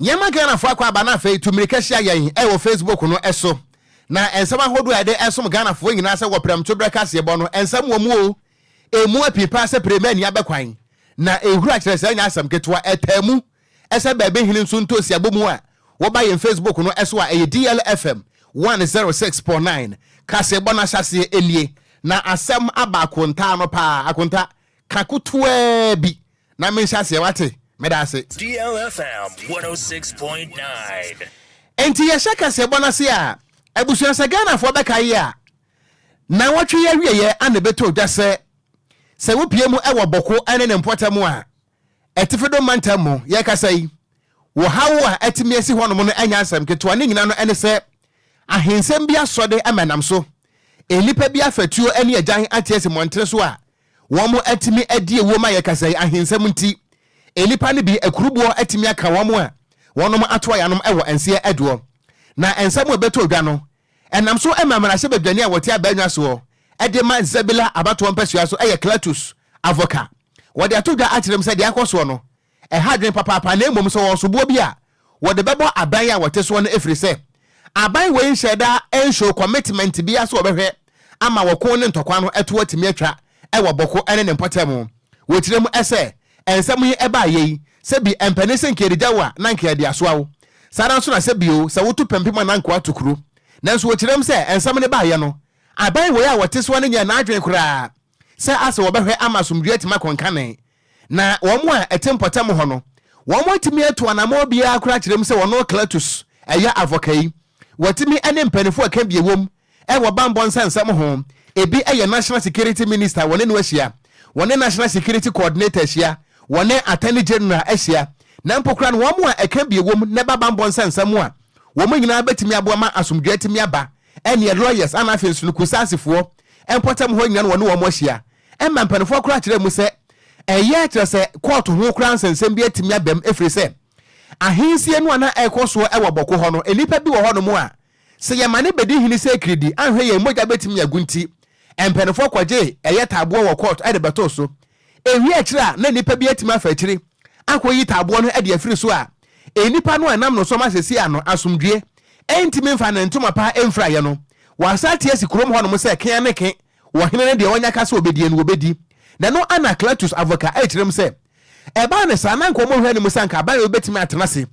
Nyama Ghana for akwa aba na afei to mirika hia yen e wo Facebook no eso na ensama hodo ade esom Ghana for nyina se wo pram to breka se bo no ensam wo mu o emu apipa se premier ni abekwan na ehura kire se nya asam ketwa etamu ese ba be hini nso ntosi abomu a wo ba yen Facebook no eso a DLFM 106.9 kase bo na hyase enie na asem aba akonta no pa akonta kakutwe bi na me hyase wate medase DLFM 106.9 enti ye shaka se bo na se a abusuan se Ghana fo be kai a na wotwe ye wie ye anebeto dase se wo pie mu e wo boko ene ne mpotamu a etifedo mantamu ye kasai wo hawo a etimi esi hono no anya asam keto ne nyina no ene se ahensem bia sode amanam so elipa bia fatuo ene agyan atiese montre so a wo mo etimi adi ewo ma ye kasai ahensem nti elipa ne bi akurubo etimi aka wo mo a wonom ato ya nom ewo ense edo na ensam obeto odwa no enam so emamara se badwane a wote abanwa so ede ma Zabila abato mpasua so eye Clatus avoka wode atoda akyerem se de akoso no hadwen papa na emom so wo so bo bia wode bebo aban ya wote so no efri se aban we nhyeda enshow commitment bia so obehwe ama woko ne ntokwa no eto atimi atwa ewo boko ene ne mpotam wotirem ese ensam yi eba yi se bi empane se nkeridawa na nkedi asoawo sara so na se bio se wotu pempema na nkwa tokuru nanso wotirem se ensam ne ba ye no aban we ya wote so ne nya na adwen kura se ase wobehwe ama somdua tima konkane na womo a etempotam ho no womo timi eto anamo bia akura kirem se wono Clatus eya avokai watimi ene mpanifo aka bie wom e wo bambon sansam ho ebi eye national security minister wone no ahia wone national security coordinator ahia wone attorney general ahia na mpokura no womo a aka bie wom ne bambon sansam a womo nyina betimi aboama asomdua timi aba ene lawyers ana afensu no kusasifo empotam ho nyina no wone womo ahia emma mpanifo akura kirem se eye kire se court ho kura nsensem bi atimi abam efri se ahensie no ana ekoso ewo boko ho no enipa bi wo ho no mu a se ye mane bedi hini se kredi anhwe ye moja betimi agunti empenefo kwaje eye tabo wo court ade beto so ewi akira na nipa bi atimi afakiri akoyi tabo no ade afiri so a enipa no anam no so ma sesi ano asomdue entimi mfa na ntoma pa emfra ye no wasati asikrom ho no mu se kan ne kan wo hene ne de wonya ka se obedie no obedi na no ana Clatus avoka akyerem se eba ne sa nanko mo hwani musanka ba obetimi atenase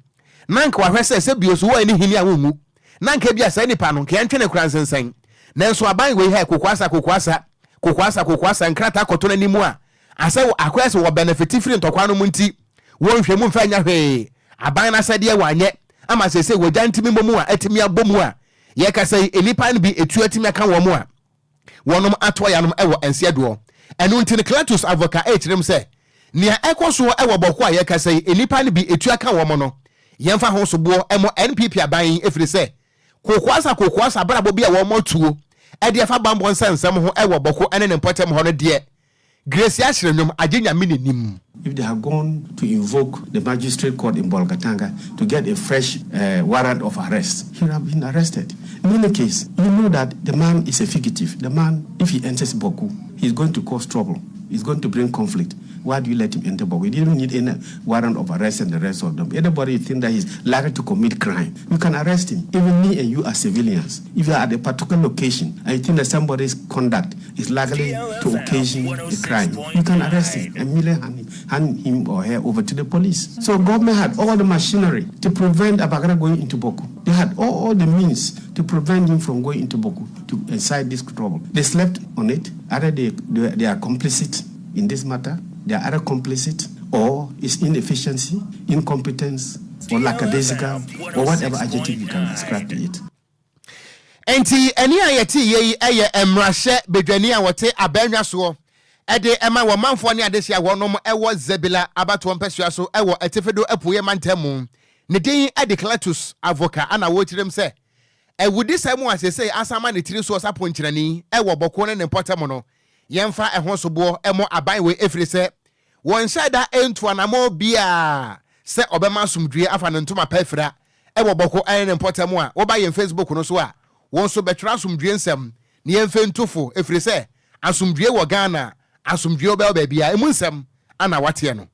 nanka wa hwese se bioso wo ani hini a wo mu nanka bia sa nipa no ke antwene kura nsensan nanso aban we ha kokwasa nkrata koto nanimu a ase akwese wo benefit free ntokwa no munti wo nhwemu mfa nya hwe aban na sade wa anye ama sese wo jantimi momu a atimi abomu a ye ka sai enipa no bi etu atimi aka wo mu a wonom ato ya nom ewo ensedo enu ntine Clatus avoka ekyerem se nia ekoso ewo boko a ye ka sai enipa no bi etu aka wo mo no yemfa ho so bo emo NPP aban efiri se kokwasa brabo bia wo motuo e de fa bambon sansam ho ewo boko ene ne potem ho no de Grace Ashrenyom agenya minenim. If they have gone to invoke the magistrate court in Bolgatanga to get a fresh warrant of arrest, he would have been arrested. In any case, you know that the man is a fugitive. The man, if he enters Boku, he's going to cause trouble. He's going to bring conflict. Why do you let him enter Boku? We didn't need any warrant of arrest and the rest of them. Anybody you think that he's likely to commit crime, you can arrest him. Even me and you are civilians. If you are at a particular location and you think that somebody's conduct is likely to occasion a crime, you can arrest him and immediately hand him or her over to the police. So government had all the machinery to prevent Abagara going into Boku. They had all the means to prevent him from going into Boku, to incite this trouble. They slept on it. Either they are complicit in this matter, they are either complicit, or it's inefficiency, incompetence, or lackadaisical, or whatever adjective you can ascribe to it. Enti eni ayeti ye eye emrahye bedwani a wote abanwa so ede ema wo manfo ne adesia wonom ewo Zabila abato mpasua so ewo etifedo apuye mantamu ne den ede Clatus avoka ana wo kirem se ewudi samu asese asama ne tiri so saponkyerani ewo boko ne potam no yemfa ehon so bo emo aban we efiri se won shada entu anamo bia se obema sumdue afa ne ntoma pafira ewo boko ne potam a wo ba ye Facebook no so a won so betwa asumdue nsem ne yemfe ntofo efiri se asumdue wo Ghana asumdue obel bia emu nsem ana wate no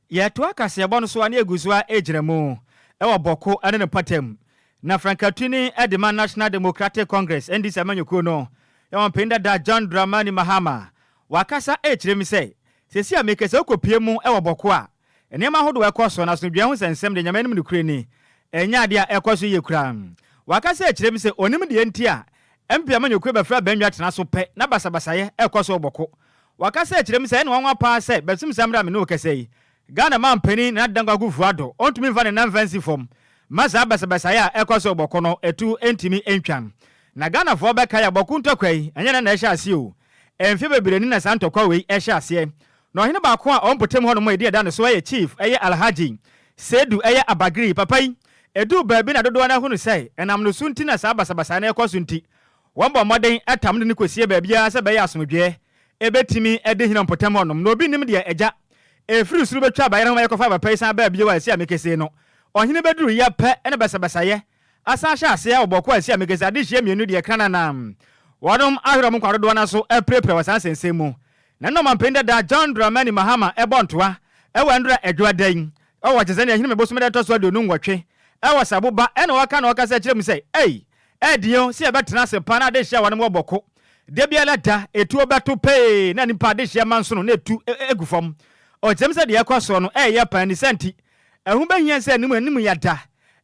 ye to akase ebo no so ane egusua ejiremu ewa boko ane ne patem na Frankatuni edema National Democratic Congress NDC amanyuko no ya mpenda da John Dramani Mahama wakasa echiremi say sesi amekese okopie mu ewa boko a enema hodo ekoso na so dua ho sensem de nyamanim ne kurani enya de a ekoso ye kura wakasa echiremi say onim de enti a MP amanyuko be fra banwa tena so pe na basabasaye ekoso boko wakasa echiremi say ene wanwa pa say besum samra me no kese Ghana man penny na dangwa gufuado ontumi mfa ne nan fancy form masa basabasa ya ekoso boko no etu entimi entwan na Ghana fo beka ya boko ntokwai anya na ehya ase o emfe bebere ni na santokwa we ehya ase no hene ba ko a ompotem ho no mo edi da no so ye chief eye Alhaji Sedu eye Abagri papai edu baabi na dodo na hu no sei enam no sunti na sa basabasa na ekoso nti wombo moden etam ne kosie baabi a se be ya asomdwe ebetimi ede hina ompotem ho no no obi nim de eja efiri suru betwa bayere ho yekofa ba paisan ba bie wa asi amekese no ohine beduru ye pe ene basabasa ye asa hya ase ya oboko asi amekese ade hye mienu de ekana na wodom ahiro mo kwadodo na so eprepre wasan sensemu na no mampenda da John Dramani Mahama ebontoa ewa ndra edwadan ewa chezane ahine meboso de toso de nwotwe ewa saboba ene waka na waka se kire mu sei edio si ebetena se pa na de hye wanem oboko de bia la da etu obeto pe na nipa de hye manso no na etu egufom o jemse de yakwaso no ya pan ni senti ehu behia se anim yada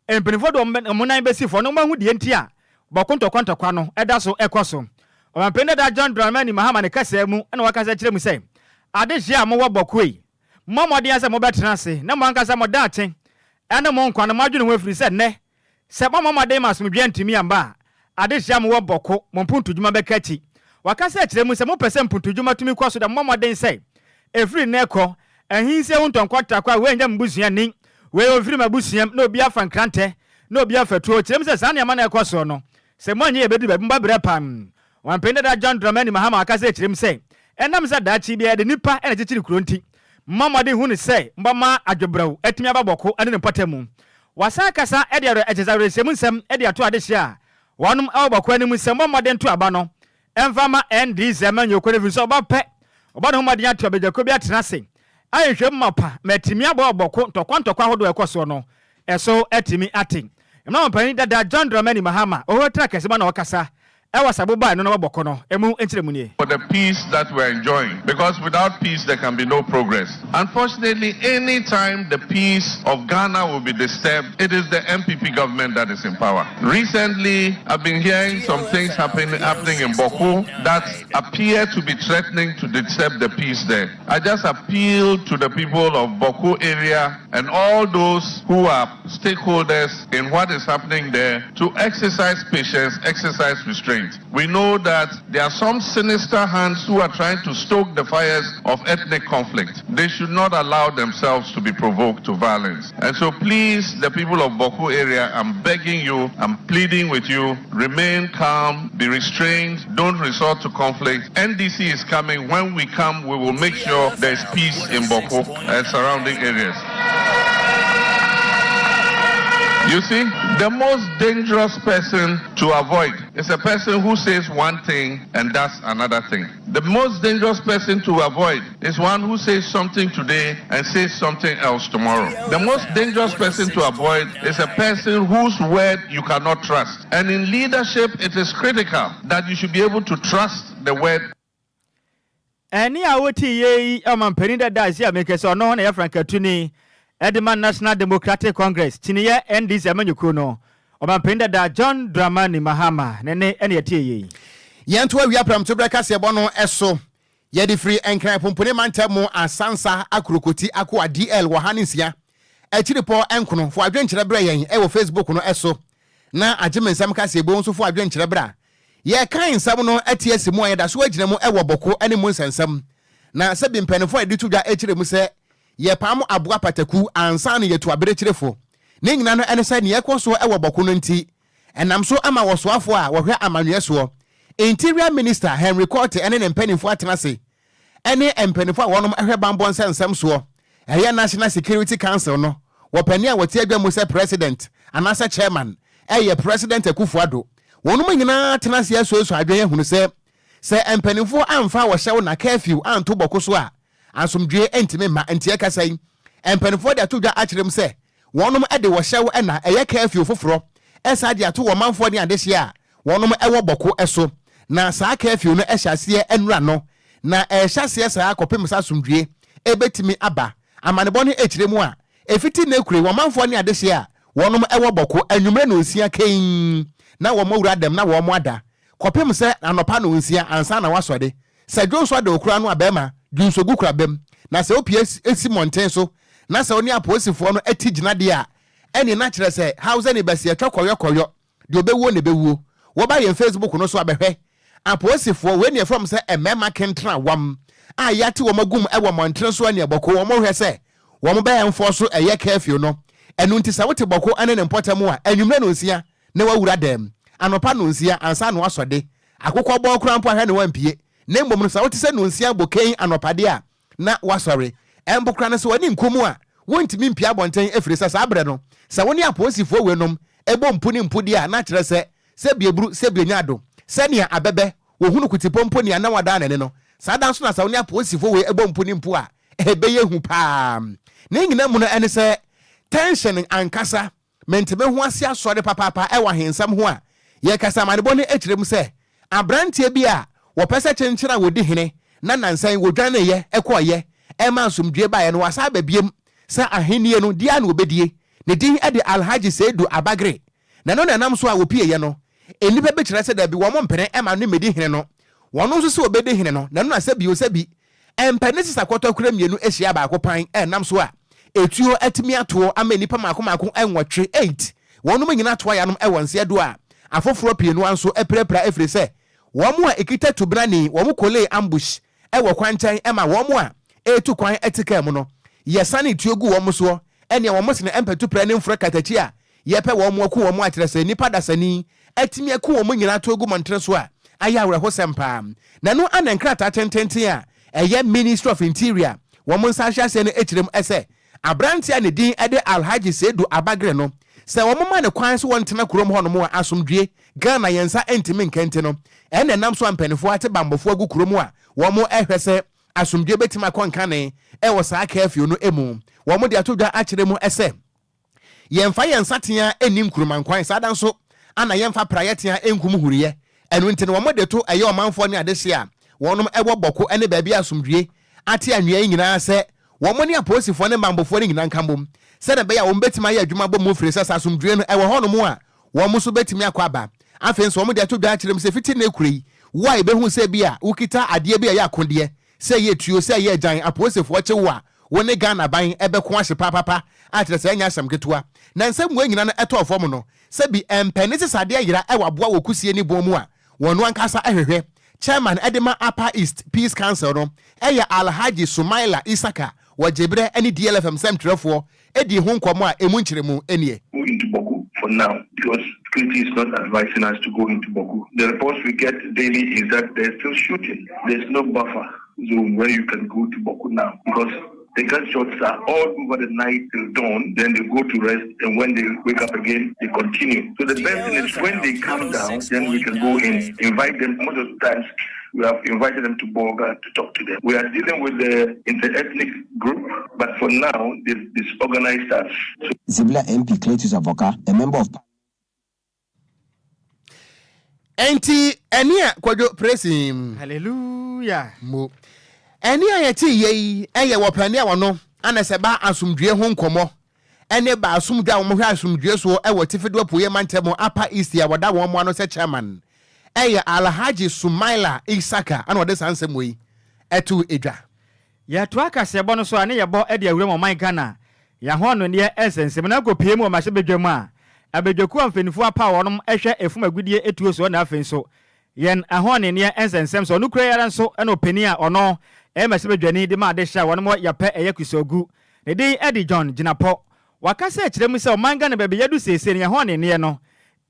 empenifo do munan besifo no mahu de enti a bokontokwa no eda so ekwaso o mampende da John Dramani Mahama ne kasa mu na wakasa kire mu se ade hia mo wobokoi momode ase mo betena se na mo ankasa mo da achen ene mo nkwa no madwene ho afiri se ne se momode masomdwe ntimi amba ade hia mo woboko mo mpuntudwuma bekachi wakasa kire mu se mo pese mpuntudwuma tumi kwaso da momode se efiri neko ehinse untonkwata kwa wenya mbusua ni we ofiri mabusuam na obi afa nkrante na obi afatuo kirem se sane ama na ekoso no se monye ebedu babumba brepam wampende da John Dramani Mahama akase kirem se enam se dachi bia de nipa ene chichiri kronti mamade hu ne se mbama adwobraw atimi ababoko ane ne potamu wasa kasa ede ero ejezawre semu nsem ede ato ade hia wanum ababoko ane mu nsem mamade nto aba no emfama NDC amanyo kone so obape obado homade ato abejako bia tenase ayehwe mapa metimi aboboko ntokwa hodo ekoso no eso etimi ati emna mpani dada John Dramani Mahama ohotra kesema na wakasa ewa sabuba no boboko no emu enchiremu nie for the peace that we're enjoying, because without peace there can be no progress. Unfortunately, any time the peace of Ghana will be disturbed, it is the MPP government that is in power. Recently, I've been hearing some things happening in Boko that appear to be threatening to disturb the peace there. I just appeal to the people of Boko area and all those who are stakeholders in what is happening there to exercise patience, exercise restraint. We know that there are some sinister hands who are trying to stoke the fires of ethnic conflict. They should not allow themselves to be provoked to violence. And so please, the people of Boko area, I'm begging you, I'm pleading with you, remain calm, be restrained, don't resort to conflict. NDC is coming. When we come, we will make sure there's peace in Boko and surrounding areas. You see, the most dangerous person to avoid is a person who says one thing and does another thing. The most dangerous person to avoid is one who says something today and says something else tomorrow. The most dangerous person to avoid is a person whose word you cannot trust. And in leadership, it is critical that you should be able to trust the word. Eni awoti ye amampeni da isi amekese ono na ya Frankatuni Edema National Democratic Congress chiniye NDC amanyuko no obampenda da John Dramani Mahama nene ene etie ye yento awia pram to breka se bono eso ye di free enkran pompone mantemu asansa akrokoti akwa DL wo haninsia achiripo enkono fo adwenkyere bra yen e wo Facebook no eso na agimensam ka se bo nso fo adwenkyere bra ye kan nsam no atie simu ye da so agina mu e wo boko ene mu nsensam na se bi mpanefo editu dwa achire mu se ye pam aboa pataku ansa na yetu aberekirefo ne nyina no ene se ne yekoso e wo boko no nti enam so ama wosoafo a wohwe amanweso Interior Minister Henry Court ene ne mpanefo atenase ene mpanefo a wonom ehwe bambon nsensam so eye National Security Council no wopani a wote adwa mu se president anasa chairman eye president Akufo-Addo wonom nyina tenase aso adwen hunu se mpanefo amfa wo hyew na curfew anto boko so a asomdwe entime ma entie kasai empanifo da tudwa akirem se wɔnom de wɔhyɛw ɛna ɛyɛ curfew foforɔ ɛsa de ato wɔmanfoɔ ne adehye a wɔnom ɛwɔ bɔko ɛso na saa curfew no ɛhyɛ aseɛ ɛnura no na ɛhyɛ aseɛ saa akɔpem saa asomdwie ɛbɛtumi aba amanebɔ no ɛkyerɛ mu a ɛfiti na ekure wɔmanfoɔ ne adehye a wɔnom ɛwɔ bɔko anwummerɛ na osia kɛn na wɔn wura dɛm na wɔn ada kɔpem sɛ anɔpa na osia ansa na wasɔde sɛ dwonso ada okura no abɛɛma dwonsogu kura bɛm na sɛ opie esi mɔnten so na sɛ oni apolisifoɔ no ati gyina de a ɛne na kyerɛ sɛ hausa ne bɛsi atwa kɔyɔ de obɛwuo ne bɛwuo wɔba yɛn Facebook no so abɛhwɛ apolisifoɔ wei ne from sɛ ɛmɛma kentra wam a yɛate wɔn agum ɛwɔ mɔnten so ne bɔko wɔn hwɛ sɛ wɔn bɛyɛ mfɔ so ɛyɛ curfew no ɛno nti sɛ wote bɔko ɛne ne mpɔtam a anwummerɛ na osia ne wawura dɛm anopa na osia ansa na wasɔde akokɔ bɔ kora mpo ahwɛ ne wampie na mbom no sɛ wote sɛ no osia bɔkɛn anɔpade a na wasɔre ɛmbokra no sɛ wani nkomu a wontimi mpia bɔnten ɛfiri sɛ saa berɛ no sɛ wo ne apolisifoɔ wenom ɛbɔ mpo ne mpodi a na kyerɛ sɛ bieburu sɛ bionyado sɛnea abɛbɛ wɔhunu kutipompo ne ana wada nane no saa da nso na sɛ wo ne apolisifoɔ we ɛbɔ mpo ne mpo a ɛbɛyɛ hu paa ne nyina mu no ɛne sɛ tension ankasa menteme ho ase asɔre papaapa ɛwɔ ahensam ho a yɛkasa amanebɔ no akyerɛ mu sɛ abranteɛ bi a wɔpɛ sɛ kyenkyere a wɔdi hene na nansan wɔdwaneyɛ ɛkɔɔyɛ ɛma nsomdue baeɛ no wasa babiem sɛ ahennie no dia na wɔbɛdie ne din ɛde alhaji seidu abagre na no nanam so a wɔpieyɛ no enipa bɛkyerɛ sɛ dabi wɔn mpene ɛma no medi hene no wɔn nso sɛ wɔbɛdi hene no na no asɛ bi osabi ɛmpɛne sisa kɔtɔkora mmienu ahyia baako pan ɛnam so a etuo atimi atoɔ ama nipa maako ɛnwɔtwe 8 wɔnom nyina toa yanom ɛwɔ nseɛ do a afoforo pie no anso ɛprɛprɛ ɛfiri sɛ wɔn a ekita tubrani wɔn kole ambush ɛwɔ kwankyɛn ɛma wɔn a etu kwan ɛtika mu no yɛsane tuo gu wɔn so ɛne wɔn sene ɛmpɛtu prɛ ne mfrɛ katakyi a yɛpɛ wɔn ko wɔn akyerɛ sɛ nipa dasani atimi ako wɔn nyina to gu mɔntere so a ayɛ awerɛho sɛmpa na no ana nkrata tententen a ɛyɛ Ministry of Interior wɔn nsa ahyɛ asɛ no ekyirem ɛsɛ abrantia ne din ɛde alhaji seidu abagre no sɛ wɔn ma ne kwan so wɔn tena kurom hɔ no mu a asomdue Ghana yɛnsa entimi nkɛnte no ɛna nam so ampanifo ate bambɔfo agu kurom a wɔn ɛhwɛ sɛ asomdue betima kɔnkane ɛwɔ saa curfew no emu wɔn de ato dwa akyerɛ mu ɛsɛ yɛmfa yɛnsa tea enim kurumankwan saa dan so ana yɛmfa praeɛ tea enkum huriye ɛno nti no wɔn de to ɛyɛ ɔmanfoɔ ne adehye a wɔnom ɛwɔ bɔko ɛne baabi asomdue ate anwea yi nyinaa sɛ wɔn ne apolisifoɔ ne bambɔfoɔ ne nyinaa nkambom sɛ na bɛyɛ wɔn betima yɛ adwuma bɔ mu firi sɛ asomdue no ɛwɔ hɔ no mu a wɔn nso betimi akɔ aba afei nso wɔn de ato dwa akyerɛ mu sɛ fiti na ekure yi wo a ebehu sɛ bi a wokita adeɛ bi a yɛ akodeɛ sɛ yɛ tuo sɛ yɛ gyan apolisifoɔ kye wo a wɔn ne Ghana ban ɛbɛko ahye papapa akyerɛ sɛ ɛnya asɛm ketewa na nsɛm wɔn nyinaa no ɛtɔ fam no sɛ bi mpɛne sisa adeɛ yira ɛwɔ aboa wɔ kusie ne bɔn mu a wɔn no ankasa ɛhwehwɛ chairman edema Upper East Peace Council no ɛyɛ Alhaji Sumaila Isaka wɔgyebrɛ ɛne DLFM sɛmtwerɛfoɔ ɛdi ho nkɔmɔ a emu nkyerɛ mu ɛnie into Boku for now because security is not advising us to go into Boku. The reports we get daily is that there's still shooting. There's no buffer zone where you can go to Boku now because the gunshots are all over the night till dawn, then they go to rest, and when they wake up again, they continue. So the best thing is when they come down, then we can go in, invite them. Most of the times, we have invited them to Bolga to talk to them. We are dealing with the inter-ethnic group, but for now, they've disorganized us. Zibla MP Cletus Avoka, a member of... Enti, Enia Kwadwo praise him. Hallelujah. Mo. Eni ayeti ye eye wopane a wono anase ba asomdue ho nkomo ene ba asomdue a wo hwe asomdue so e wo tifedo poye mantemo Upper East ya woda wo mo ano se chairman eye Alhaji Sumaila Isaka ana wode sansem yi etu edwa ya to aka se bo no so ane ye bo e de awure mo man Ghana ya ho no ne esensem na go pie mu o ma hye bedwam a abedwaku amfenifo apa wonom ehwe efum agudie etuo so na afen so yen ahone ne esensem so no kura yara nso ena opani a ono emesebe dwani de ma de hya wonom yape eyakusogu ne din Eddie John Ginapo wakasa kyeremu se omanga ne bebe yadu sese ne hone ne no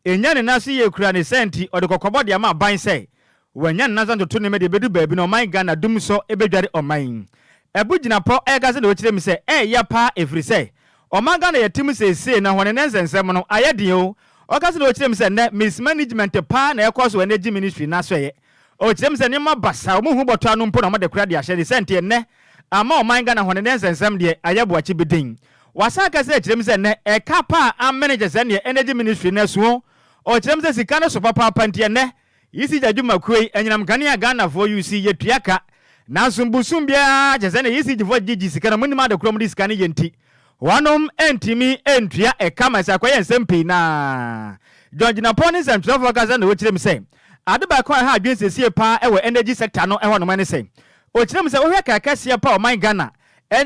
enya ne naso ye kura ne senti ode kokobode ama ban se wanya ne naso to ne me de bedu baabi no omanga na dum so ebedware oman ebu Ginapo egase de okyeremu se ya pa efri se omanga na yetim sese na hone ne nsensem no ayedin o okase de okyeremu se ne mismanagement pa na ekoso energy ministry na so ye o kyerem se nema basa omu hu boto anu mpo na mo de kura de ahye de sente ne ama omanga na hone ne nsensem de ayebo achi bedin wasaka se kyerem se ne e kapa a manager se ne energy ministry na so o kyerem se sika no so papa pantie ne yisi jadwuma kuei enyinam Ghanaian Ghana for UC yetuaka na sumbusum bia kyerem se ne yisi jifo gigi sika no munima de krom di sika ne yenti wanom entimi entua e kama sa kwaye nsempi na George Naponi Central Focus na wo kyerem se ade ba kwa ha adwen sesie pa e wo energy sector no e ho no mane se o kyerem se wo hwe kakasia pa o man Ghana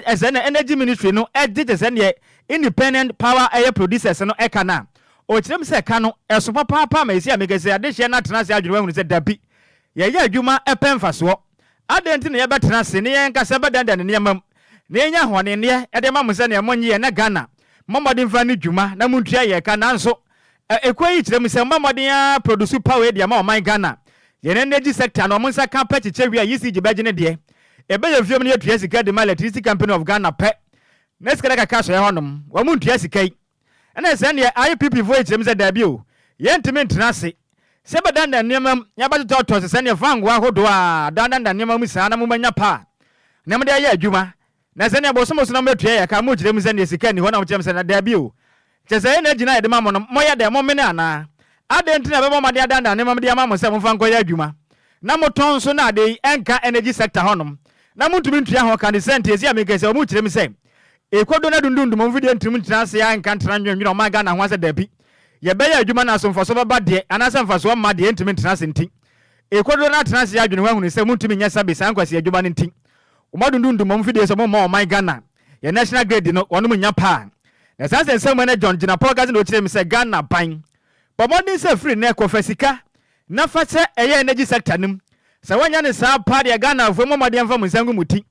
as an energy ministry no edit as an independent power air producers no ekana o kyerem se ka no eso papa ma esi amegese ade hye na tena se adwene hu se dabi ye ya adwuma epemfa so ade nti ne ye betena se ne ye nkasa bedandan ne yamam ne enya hone ne ede ma mse ne monye na Ghana momodin fa ne dwuma na muntua ye ka nanso ekwayi kyerem se momodin produce power dia ma o man Ghana ye energy sector no monsa ka pa chiche wi ayisi gibagene de ebe ye fiom ne yetua sika de electricity company of Ghana pe na sika ka kaso ye honom wa mu ntua sika yi na se ne IPP vo ekyem se da bi o ye ntimi ntena se se badanda nneema ya ba toto se ne fango ahodo a dandanda nneema mu sa na mu manya pa na mu de ya adwuma na se ne bosomo so na metua ya ka mu kyerem se ne sika ni ho na mu kyerem se na da bi o che se ne gina de ma mo no mo ya de mo mene ana ade ntina be mo ma de dandanda nneema mu de ma mo se mo fango ya adwuma na mo ton so na de enka energy sector honom na muntumi ntua ho kan sente ezi amekese o mu kyerem se ekodo na dundundum mo video ntumi ntina se ya nka ntran nwenwe o ma Ghana ho ase dabi ye be ya adwuma na so mfaso baba de anasa mfaso ma de ntumi ntina se nti ekodo na tena se ya adwene ho hunu se muntumi nya sabe san kwase adwuma ne nti o ma dundundum mo video so mo ma o man Ghana ye national grade no ono mu nya pa na sanse nsem na John Gina Podcast no kyerem se Ghana ban bomodin se free na ekofasika na fa se eye energy sector nim sa wanya ne sa pa de Ghana fo momode mfa munsangu muti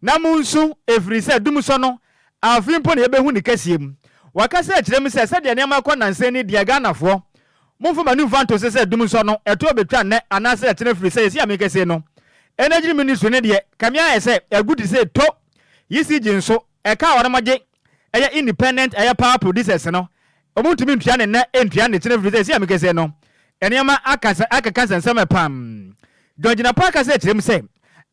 na munsu efri se dum so no afimpo ne yebehu ne kasiem wakasa kyerem se de ne makọ nanse ne de Ghana fo mumfo manu fanto se dum so no eto betwa ne anase kyerem efri se yesi amekase no energy ministry ne de kamia ese agudi se to yisi jinso eka woramaje eye independent eye power producers no omuntumi ntua ne na entua ne kyerem efri se yesi amekase no enema akaka nsema pam George Napaka se kyerem se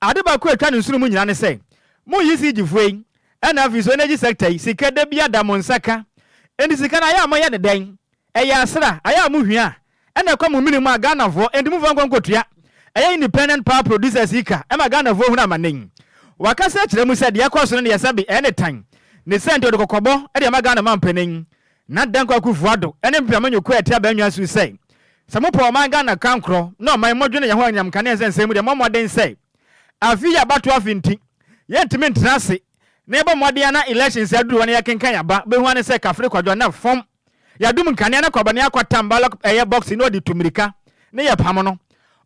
ade ba ko atwa ne nsuru mu nyina ne se mo yisi gifuei ana afiso energy sector sika da bia da mo nsaka eni sika na ya mo ya deden eya asra aya mo hwia ana kwa mo minimu Ghana fo enti mo fanko nkotua eya independent power producers ika e ma Ghana fo hu na manen wakasa kyerem se de yakoso ne yasabe anytime ne sente de kokobo e de ma Ghana mampanen na dan kwa kufuado ene mpamanyɔ ko etia ba nwa su se samopo man Ghana kankro no man modwene ye ho anyam kane nsensem de momoden se afi ya bato afinti ye ntimi ntrase na eba modea na elections aduru wane yakenkan ya ba be hu ane se Kafre Kwadwo na fom ya dum kane na kwabane akwatambala eye box no di tumirika ne ye pam no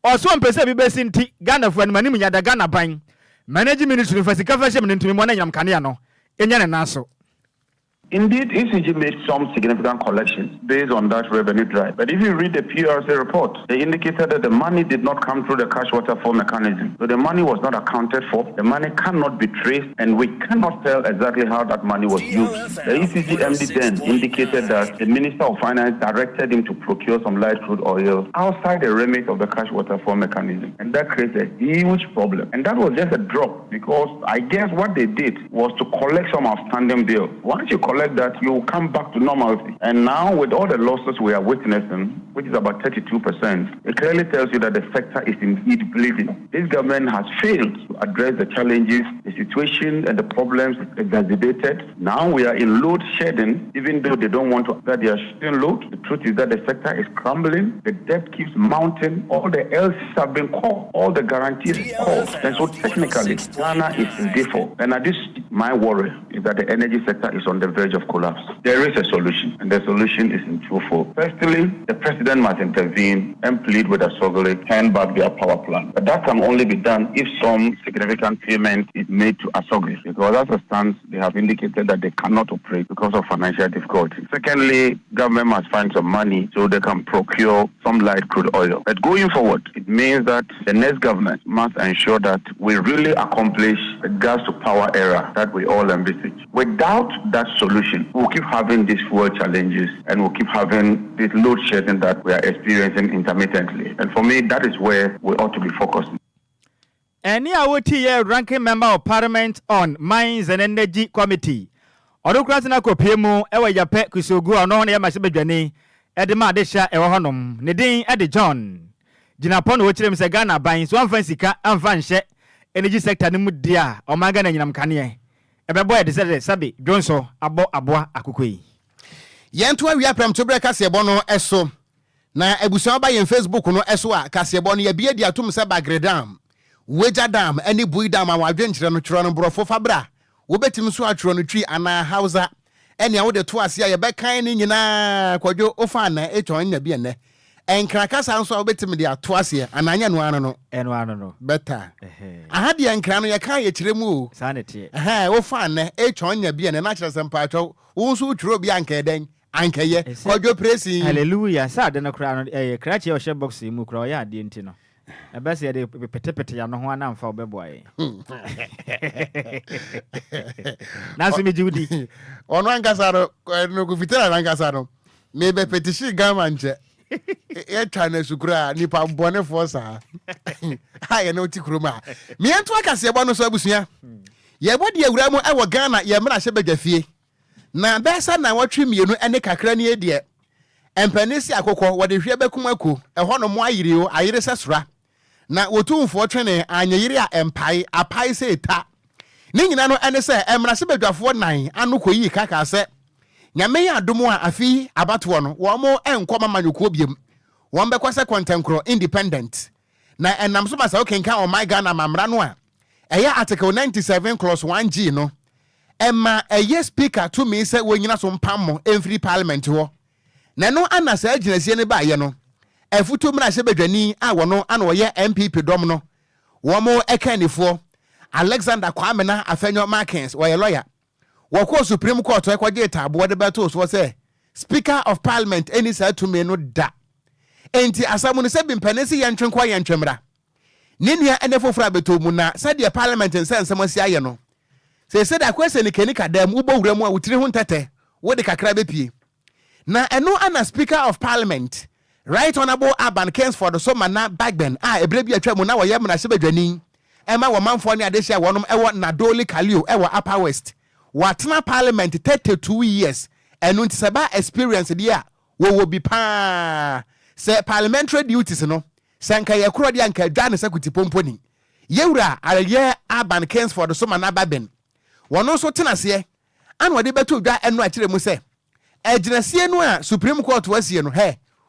oso mpese bi be sinti Ghana fu animani munyada Ghana ban manage ministry fasika fashe me ntimi mo na anyam kane ya no enya ne naso. Indeed, ECG made some significant collections based on that revenue drive. But if you read the PRC report, they indicated that the money did not come through the cash waterfall mechanism. So the money was not accounted for. The money cannot be traced, and we cannot tell exactly how that money was used. The ECG MD then indicated that the Minister of Finance directed him to procure some light crude oil outside the remit of the cash waterfall mechanism. And that created a huge problem. And that was just a drop, because I guess what they did was to collect some outstanding bills. Once you collect that, you will come back to normalcy. And now, with all the losses we are witnessing, which is about 32%, it clearly tells you that the sector is indeed bleeding. This government has failed to address the challenges, the situation and the problems exacerbated. Now we are in load shedding, even though they don't want to that they are shedding load. The truth is that the sector is crumbling, the debt keeps mounting, all the LCs have been called, all the guarantees called. And so technically, Ghana is in default. And at this, my worry is that the energy sector is on the verge of collapse. There is a solution, and the solution is in twofold. Firstly, the president must intervene and plead with Asogole, hand back their power plant. But that can only be done if some significant payment is made to Asogole, because as it stands, they have indicated that they cannot operate because of financial difficulties. Secondly, government must find some money so they can procure some light crude oil. But going forward, it means that the next government must ensure that we really accomplish the gas to power era that we all envisage. Without that solution, we'll keep having these fuel challenges and we'll keep having this load shedding that we are experiencing intermittently. And for me, that is where we ought to be focused. Any AOT ranking member of Parliament on Mines and Energy Committee, Odo kura na kopie mu ewe yape kusogu ono na yama sebedwane ede ma de hya ewo honom ne din ede John gina pon wo kirem se Ghana ban so amfa sika amfa nhye energy sector ne mu dia o ma Ghana nyinam kane ebebo ede se sabe dwonso aboa akokoi yento awia prem to breka se bono eso na ebusuan ba yen Facebook no eso a kase bono ya bia dia tum se bagredam weja dam ani bui dam awadwe nkyere no tworo no brofo fabra wo betim so atworo no twi ana hausa ene wo de to ase ya be kan ni nyina Kwadwo ofa na etwon nya bia ne enkra kasa nso wo betim de ato ase ananya no ano no beta aha de enkra no ye kan ye kire mu o sanete ofa na etwon nya bia ne na kire sempa atwo wo nso tworo bia anka den anka ye Kwadwo presi hallelujah sa de no kra no krache o she box mu kra o ya de enti no abase ya de pete ya no ho ana mfa obeboaye na so mi judi ono ankasaro no kufitara ankasaro me be petition gama nche e tana sukura ni pa bone forsa ha ye no tikroma me ento akase ebo no so abusua ye bodi awura mu ewo Ghana ye mra hye bagafie na besa na watwe mienu ene kakra ni edie empanisi akokọ wode hwe bekumako eho no mo ayire o ayire sesura na wotumfo twene anyeyire a empai apai se eta ni nyina no ene se emra se badwafo nan anu koyi kaka se nyame ya adomo a afi abato no wo mo enkoma manyoko biem wo mbekwa contemporary independent na enam so masa okenka o my Ghana mamra no a eya article 97 clause 1G no emma eye speaker to me se wonyina so mpammo every parliament ho na no anasa aginasie ne ba ye no efutu mra se badwani a wono ana wo MPP dom no wo mo ekanifo Alexander Kwamena Afenyo Markins wo ye lawyer wo ko Supreme Court ekwaje tabo de beto so say Speaker of Parliament any say to me no da enti asamu ne se bimpanesi ye ntwenkwa ye ntwemra ninua ene fofora beto mu na say the Parliament nsensem asi aye no se da kwese ne kenika dam ubo wura mu a wutiri ho ntete wo de kakra bepie na eno ana Speaker of Parliament Right Honorable Aban Kensford so mana Bagben ebre bi atwa mu na wo ye mna se badwani ema wo manfo ne adehia wonom ewo Nadoli Kalio ewo Upper West watena Parliament 32 years enu ntisaba experience dia wo bi pa se parliamentary duties no sanka ye kro dia nka dwa ne sakuti pomponi yewura aye Aban Kensford so mana Bagben wono so tenase an wode beto dwa enu akire mu se ejinasie no a Supreme Court wasie no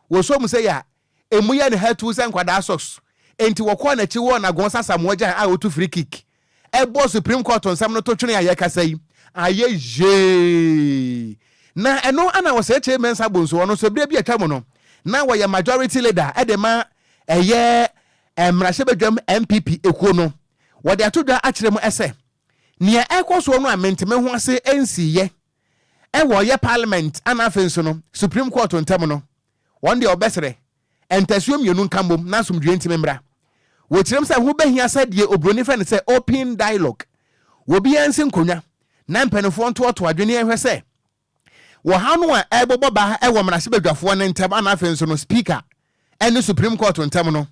wo so mu se ya emuye ne hatu se nkwada socks enti wo kwa na chi wo na gonsa samoja a otu free kick ebo Supreme Court onsam no to twene ya kasa yi aye je na eno ana wo se che mensa bonso wono so bia bia twamo no na wo ya majority leader edema eye emrahye badwam MPP ekuo no wo de atodwa akire mu ese nia ekoso no amenteme ho ase ensiye ewo ye parliament ana afenso no Supreme Court ontam no one day obesere entasuom yenu nkambom na somdwe ntime mbra wo kirem se ho behia sadie obroni fe ne se open dialogue wo bia nsi nkonya na mpanefo nto adwene ehwe se wo hanu a ebobo ba ewo mrase badwafo ne ntam ana afenso no speaker ene Supreme Court ntam no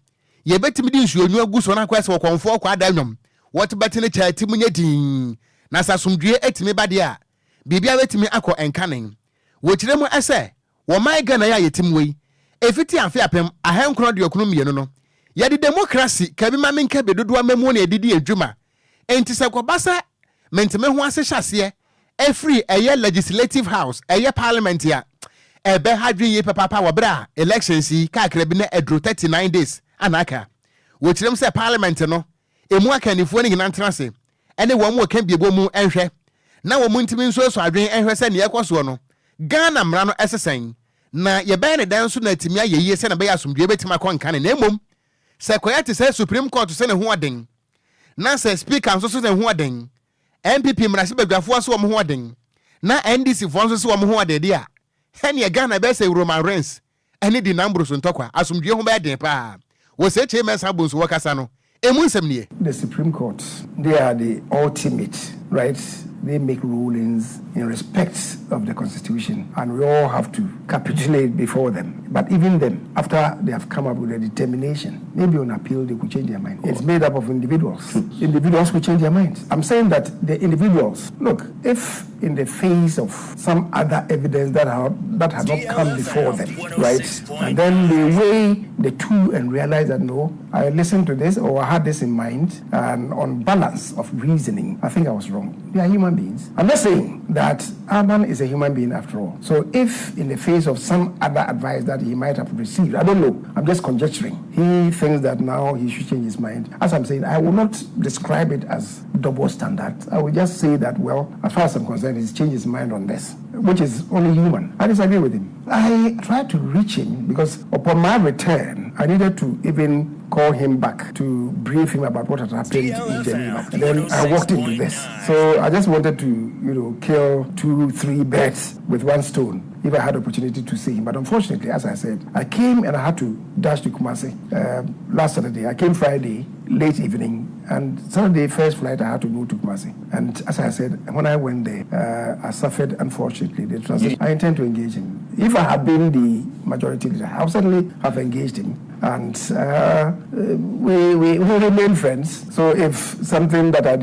ye betimi di nsuonyu aguso na kwese wo konfo kwa adanwom what betine chati munye din na sasomdwe etimi bade a bibia betimi akọ enkanen wo kirem ese wo my Ghana ya yetim wei efiti afi apem ahenkro de okunumienu no ye de democracy kabi ma menka bedodo amamu na edidi adwuma enti se kwobasa menteme ho ase hyase every eye legislative house eye parliament ya ebe hadwe ye papa wo bra elections yi kakra bi na edro 39 days anaka wo kirem se parliament no emu akanifo ni ginantrase ene wo mu kan biebo mu enhwe na wo mu ntimi nso so adwen enhwe se ne yekoso no Ghana mra no esesen na ye be ne dan so na timia yeye se na be asomdwe betima konka ne emom se koyate se Supreme Court se ne ho aden na se speaker so ne ho aden MPP mra se badwafo so wo ho aden na NDC fo so wo ho aden dia ene Ghana be se Roman Reigns ene di nambro so ntokwa asomdwe ho be den pa wo se che mensa bonso wakasa no emu nsem ne the Supreme Court they are the ultimate right they make rulings in respect of the Constitution, and we all have to capitulate before them. But even then, after they have come up with a determination, maybe on appeal they could change their mind. It's made up of individuals. Individuals could change their minds. I'm saying that the individuals, look, if in the face of some other evidence that have not come before them, right, and then they weigh the two and realize that no, I listened to this or I had this in mind, and on balance of reasoning, I think I was wrong. They are human beings. I'm not saying that Arman is a human being after all. So if in the face of some other advice that he might have received, I don't know, I'm just conjecturing, he thinks that now he should change his mind. As I'm saying, I will not describe it as double standard. I will just say that, well, as far as I'm concerned, he's changed his mind on this, which is only human. I disagree with him. I tried to reach him because upon my return, I needed to even call him back to brief him about what had happened in Geneva. And then I walked into this. So I just wanted to, kill 2-3 birds with one stone if I had opportunity to see him. But unfortunately, as I said, I came and I had to dash to Kumasi last Saturday. I came Friday, late evening, and Saturday, first flight, I had to go to Kumasi. And as I said, when I went there, I suffered, unfortunately, the transition. I intend to engage him. If I had been the majority leader, I would certainly have engaged him. And we remain friends. So if something that I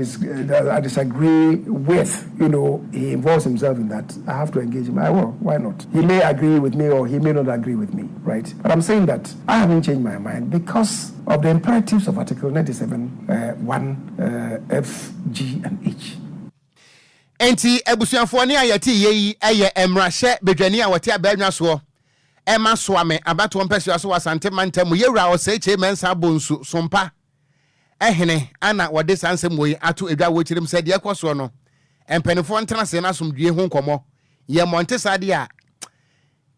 disagree with, he involves himself in that, I have to engage him. I will. Why not? He may agree with me or he may not agree with me, right? But I'm saying that I haven't changed my mind because of the imperatives of Article 97, 1, F, G, and H. Enti ebusuafo ne ayati yi eye emrahye bedwani a wote abanwa so Emma Swame about one person as was antimantem yewra o say che mensa bonsu sompa ehene ana wode sansem we ato edwa wo chirim said ye kwaso no empenifo ntena se na somdue ho nkomo ye monte sade a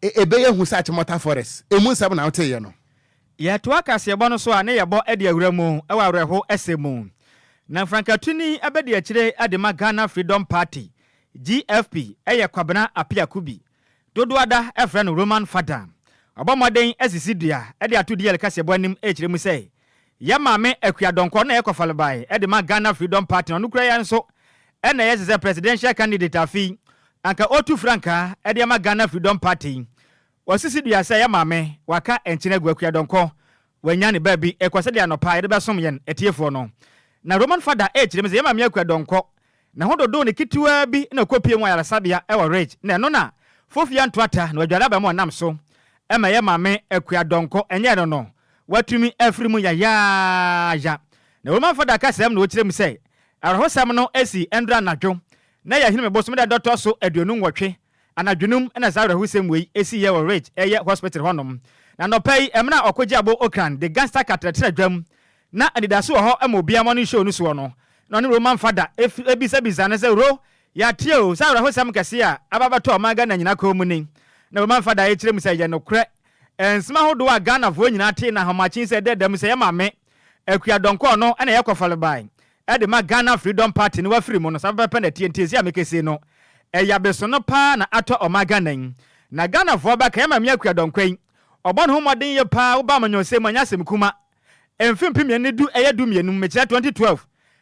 ebeye hu sa chimota forest emu nsam na wote ye no ye to akase bo no so a ne ye bo ede awura mu e wa awreho esemu na frankatuni abedi akire adema Ghana Freedom Party GFP eye kwabena apiakubi Dodoada efren Roman Fada obomoden esisidua e de atodi yele kase boanim ekire mu sei ya maame akuadonko na ekofalbai e de ma Ghana Freedom Party no kura ya nso e na yeze presidential candidate afi anka otu franka e de ma Ghana Freedom Party osisidua sei ya maame waka enchine gu akuadonko wanya ne baabi ekose de anopa e de besom yen etiefo no na Roman Fada ekire mu sei ya maame akuadonko na hododo ne kitiwa bi na kopie mu ayarasabia e wo rage na no na Fofia Ntwata na wadwala ba mo nam so ema ye mame akuadonko enye no watumi afiri mu ya na Roman Fada ka sem na wo kirem sei arahosam no esi endra nadwo na ya hinu meboso me da doctor so aduonu nwotwe anadwunum na za arahosam wei esi ye wo rage eye hospital honom na no pay emna Okogyeabour Ocran the gangster katratra dwam na adidaso ho ema obiamo no show no so no na ne Roman Fada ebisa na se ro ya tio sa hosam kase a ababato omaga na nyina ko mu ni na Roman Fada ekire mu se ye no kre ensima hodo a Ghana fo nyina te na homachin se dedam se ye mame akuadonko no na ye kofalbai e de ma Ghana Freedom Party ni wafiri mu no sabape na tientesi amekese no ya beso no pa na ato omaga nan na Ghana fo ba ka ye mame akuadonko yi obon ho modin ye pa wo ba manyose manyasem kuma emfimpim ne du eye du mienu mechira 2012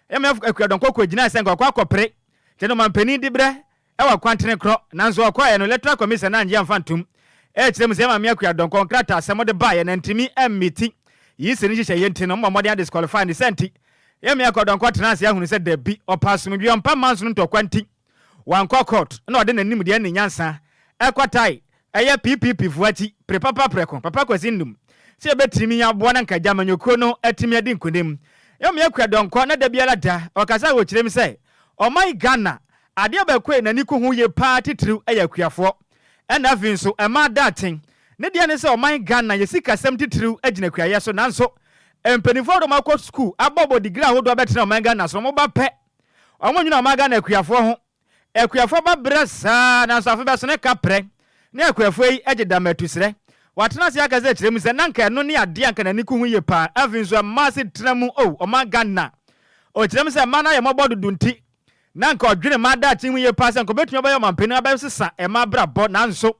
ye mame akuadonko ko gina se ngwa akopre Teno mampeni dibre ewa kwantene kro nanzo akwa no electoral commission na nje amfantum kirem se ma me akuadonko kontrata asemo de bae na ntimi emmiti yi se ni hye ye ntino mo modern disqualify ni senti ye me akuadonko tenase ahunu se da bi opasum bi ompa manso nto kwanti wankọ court na ode nanim de ne nyansa ekwatai eye PPP fuati prepapa preko papa kwasindum se ebetimi aboa na nka jamanyoko no atimi adi nkonem ye me akuadonko na da biara da okasa wo kirem se O my Ghana, adia bekwe na niku hu ye party triu ayakuafo. Ena afinso ema datin. Ne dia ne se o my Ghana ye sika 70 triu agina kuaye so nanso empenifo do makọ school abobo degree ahodo abetena o my Ghana so mo ba pe. Omo nyina o my Ghana akuafo ho. Akuafo ba bresa nanso afa be so ne kapre. Ne akuafo yi agida matusre. Watena se akaze kirem se nanka no ne ade anka na niku hu ye pa afinso amase tramu o my Ghana. O kirem se mana ye mobodo dunti. Nanka odwene mada tinwu ye pass nko betumi abayo mampeni abayo sesa e ma bra bo nanso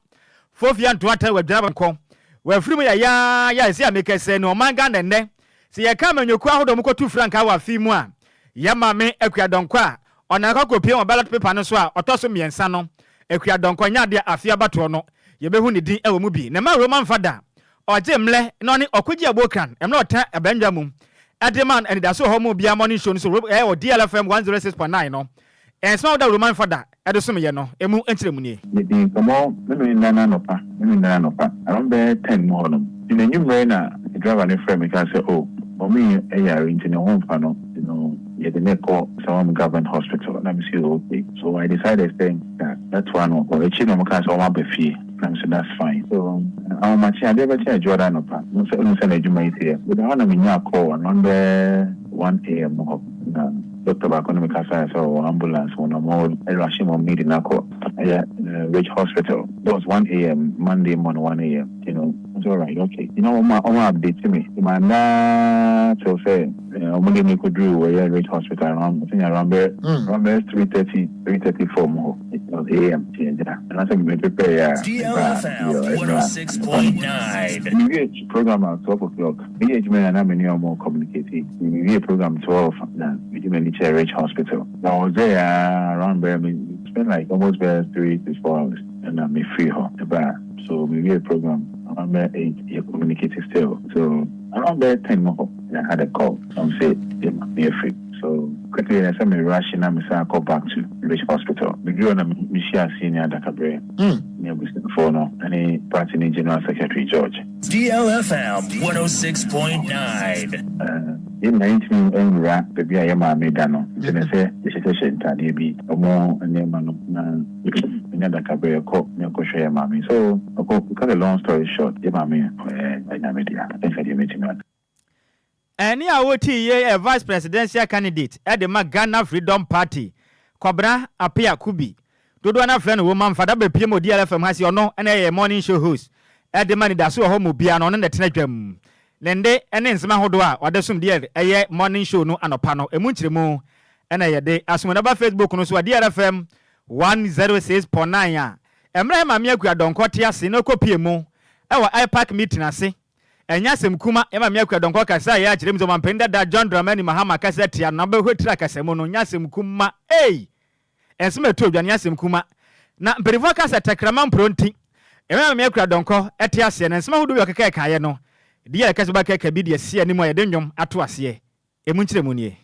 Fofia Ntwata wadwaba nko wafiri mu ya esi amekese no manga nenne se ye ka manyoku ahodo mkotu franka wa fi mu a ya mame akuadonko a ona ka kopie on ballot paper no so a otoso miensa no akua donkonya de afia bato no ye behu ne din ewo mu bi na ma Roman Fada oje mle no ne Okogyeabour Ocran emle ota abanja mu Edeman and that's so bia morning show so DLFM 106.9 no and small da Roman Fada edosum ye no emu entiremu nie the come me nana no pa around 10 more no in a new na driver ne frame can say oh me in the home panel you know yeah the neck call some government hospital let me see okay so I decided saying that's one or a chin can so one be fee and so that's fine so how much I never tell Jordan no pa no say you might here but I want me call around 1 a.m. Dr. Economic Science or ambulance when I'm all rushing on meeting Ridge Hospital. That was 1 a.m. Monday morning 1 a.m. You know, it's all right, okay. You know, my update to me. My to say Monday me could do Ridge Hospital around I think around there 3:34 more. It was a.m. And I think we prepare DLFM 106.9. We program at 12 o'clock. BH man and I'm more communicating. We program 12 now. We do many Ridge Hospital. I was there around there. We spent like almost 3 to 4 hours, and I'm free home. So we did a program around there 8. You're communicating still. So around there 10 more. I had a call. I'm saying they're free. So quickly, I said me rushing. I'm saying I call back to Ridge Hospital. We grew on a Michelle Senior Dakabre. Near Wisdom for now. Any party in General Secretary George. DLFM 106.9. In 19 and rap, baby, I am a medano. Then I say, this is a shenta, maybe a more and then another cabaret cook, milk share mammy. So, cut a long story short, the mammy, I know media. I think I did meeting that. Any awoti a vice presidential candidate at the Ghana Freedom Party. Kobra apia kubi. Dodo na friend woman Fada be PMO DLFM has your no and a morning show host. At the money that so home be an on the telegram. Lende ene nsema hodoa wadesum de eye morning show no anopano emunchiremu ene ye de asmonaba Facebook no so DLFM 106.9 a emre ma me akua donko te ase no kopie mu ewo iPark meeting ase enya semkuma ema me akua donko kasa ya kirem zo mampenda da John Dramani Mahama kasa tia na be hotira kasa mu no nya semkuma ensema to odwane semkuma na mperivo kasa tekrama mpronti ema me akua donko ete ase na ensema hodo yo keka kaye no dia kase ba keka bi de sia ni mo ye de nwom ato ase emunchiremu nie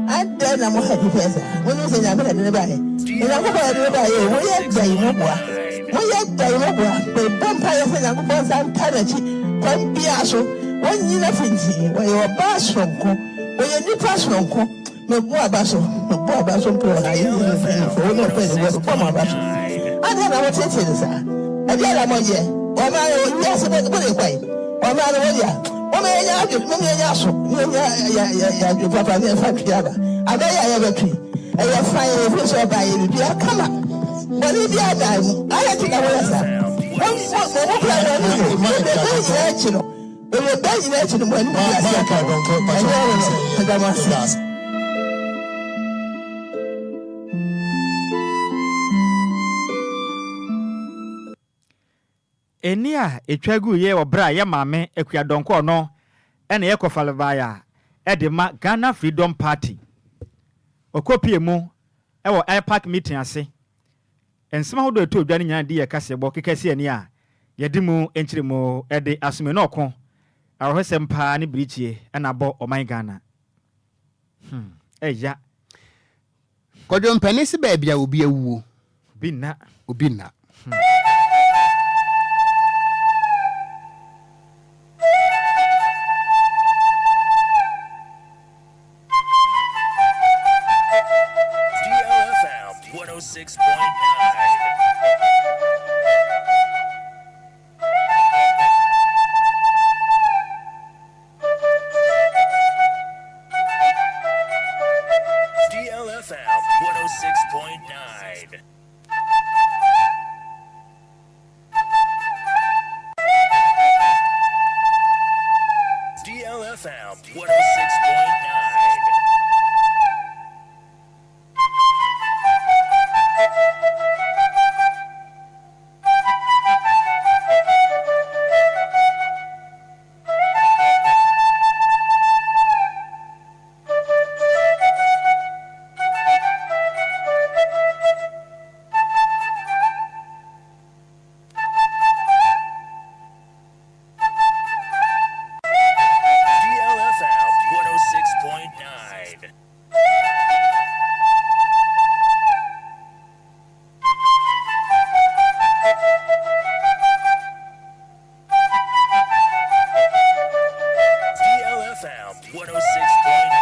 I don't know what happy person. When you say I'm going to buy it, and I'm going to buy it. We are Daimobwa. We are Daimobwa. The vampire said I'm going to Tanachi. Come Piasso. When you nothing, when you're a bass from Co, when you're new pass from Co, no more basso, no more basso. I don't know what I don't know what it is. I did a money. Or my yes, about the money way. Or my way. I papa ne fa piaba abaya ya betwi e ya fa e fi so ba ye bi akama bani bi ada mu aya ti ka wala sa on so mo bla na ni mo be ya chino e be ba ni na chino mo ni ya sa ka don ko pa so da ma sa enia etwagu ye obra ye maame akua donko no ene ye kofalebaya edema Ghana Freedom Party okopie mu ewo iPark meeting ase ensema hodo eto odwane nya de ye kasebo kekase ani a yedi mu enchiremu ede asume no ko arohsempa ne brichie ena bo oman Ghana eya Kwadwo mpanisi ba bia obi awuo obi na DLFM 106.9.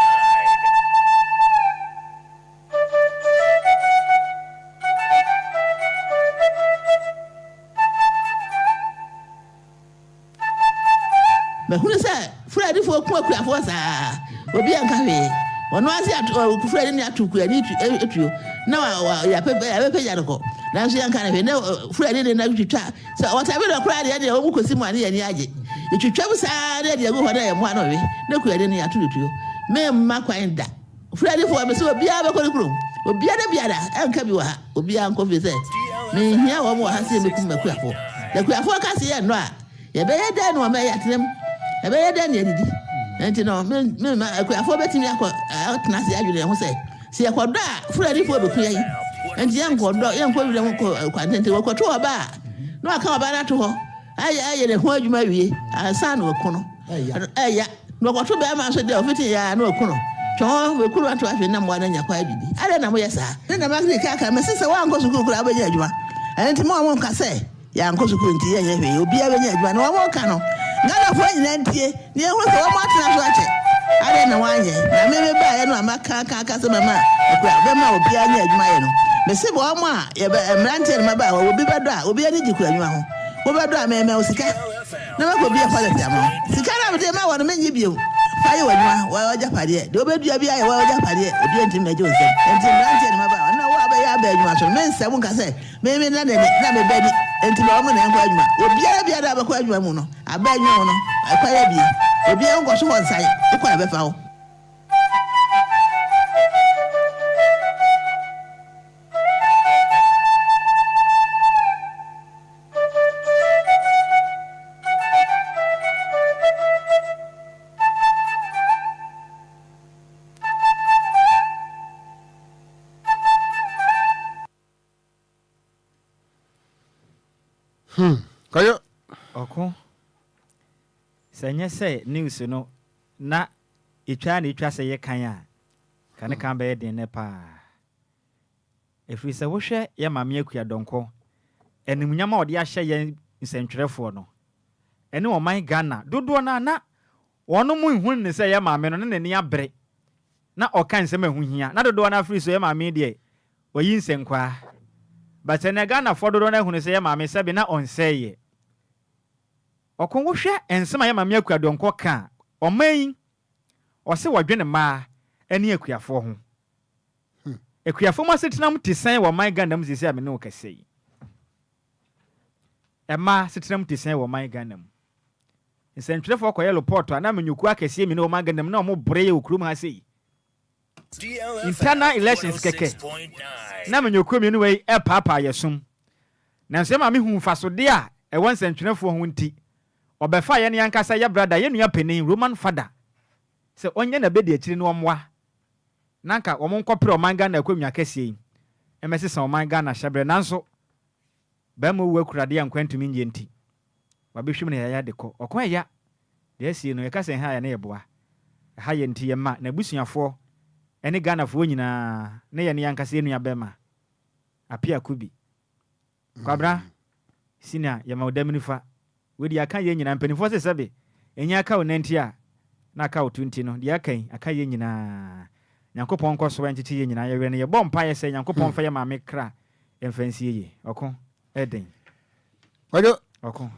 Who say Friday for Quack was will be uncarried. One was at Friday near to you. Now, I pay Yako. Now she uncanny. No, Friday didn't to chat. So whatever I cried, the old could see money and yaji. If you travel side, you go where I am one of it. No credit near to you. May Maquine that. Friday for me, so be able to groom. Will be other better and come you are, will be uncle visit. Me here one more has seen me come a quaffle. The quaffle can see and right. You better than one may at them. I better than you. And you know, I forget me out Nasi Adrian who said, see a quadra, Friday for the play. And young quadra, young quadra, to walk to a bar. No, I can't buy that to her. I heard you marry a son or corner. Eh, no, what to bear my said, no corner. John, we couldn't to have number one in your quiet. I don't know where, sir. Then I must be a my sister one goes to cook up a judgment. And tomorrow one can say, young goes to cook you'll be a judgment, no one can. None of when you near what Martin. I don't know why. I may buy no Maca customer. I grab them out, be a judgment. Miss Wama, a rancher, my bow will be better, will be a ridiculous. Over me, Mosica. Never could be a father. Sicana, but I want to make you. Fire when I Japadi, do be a Japadi, the Joseph, and Tim Rancher, my bow. No, I beg you, men, someone can say, maybe not a baby, and to Roman and Quadma. Would be a Quadmuno. I beg you, I quite be. Would be on one side, the quite foul. Kayo. Oko. Sanya say news no na itwa say ye kan a. Kan kan be den ne pa. Efri se wo hwe ye mame akua donko. Enimnyama ode ahye ye nsentwerefo no. Ene oman Ghana dodo na wono mu hu ne say ye mame no ne ne abre. Na okan se mahuhia. Na dodo na afri so ye mame de oyi nsenkwa. But in Ghana for dodo na hu ne say ye mame sebe na onseye. Okonwo hwe ensema ya mame akua donko ka oman o se wadwene ma ene akuafo ho akuafo ma setenam tisen wo man Ghana mu sisi amene okasei ema setenam tisen wo man Ghana mu nsentwerefo akoye report ana manyuku akase mi ne wo man Ghana mu na mo breye okrum ha sei internal elections keke na manyuku mi ne wei e papa yesum na nsema me hu fasode a e won nsentwerefo ho nti obefa ye ne yankasa ya brother ye nua penin Roman father se onye na bedi akiri no omwa nanka wo nkopre omanga na akwamwa kase emese san omanga na hyebre nanso ba mu wakurade ya nkwantumi nje nti wabehwim ne ya de ko okon ya de asie no ye kase ha ya ne yeboa ha ye nti ye ma na busuafo ene Ghana fo nyina ne ye ne yankasa nua bema apia kubi kwabra sina ya maudamnifa wedi aka ye nyina mpanifo se sebe enya aka o nanti a na aka o 20 no de aka aka ye nyina Nyankopon koso enchichi ye nyina ye we ne ye bompa ye se Nyankopon fa ye ma me kra emfansi ye okon eden Kwadwo okon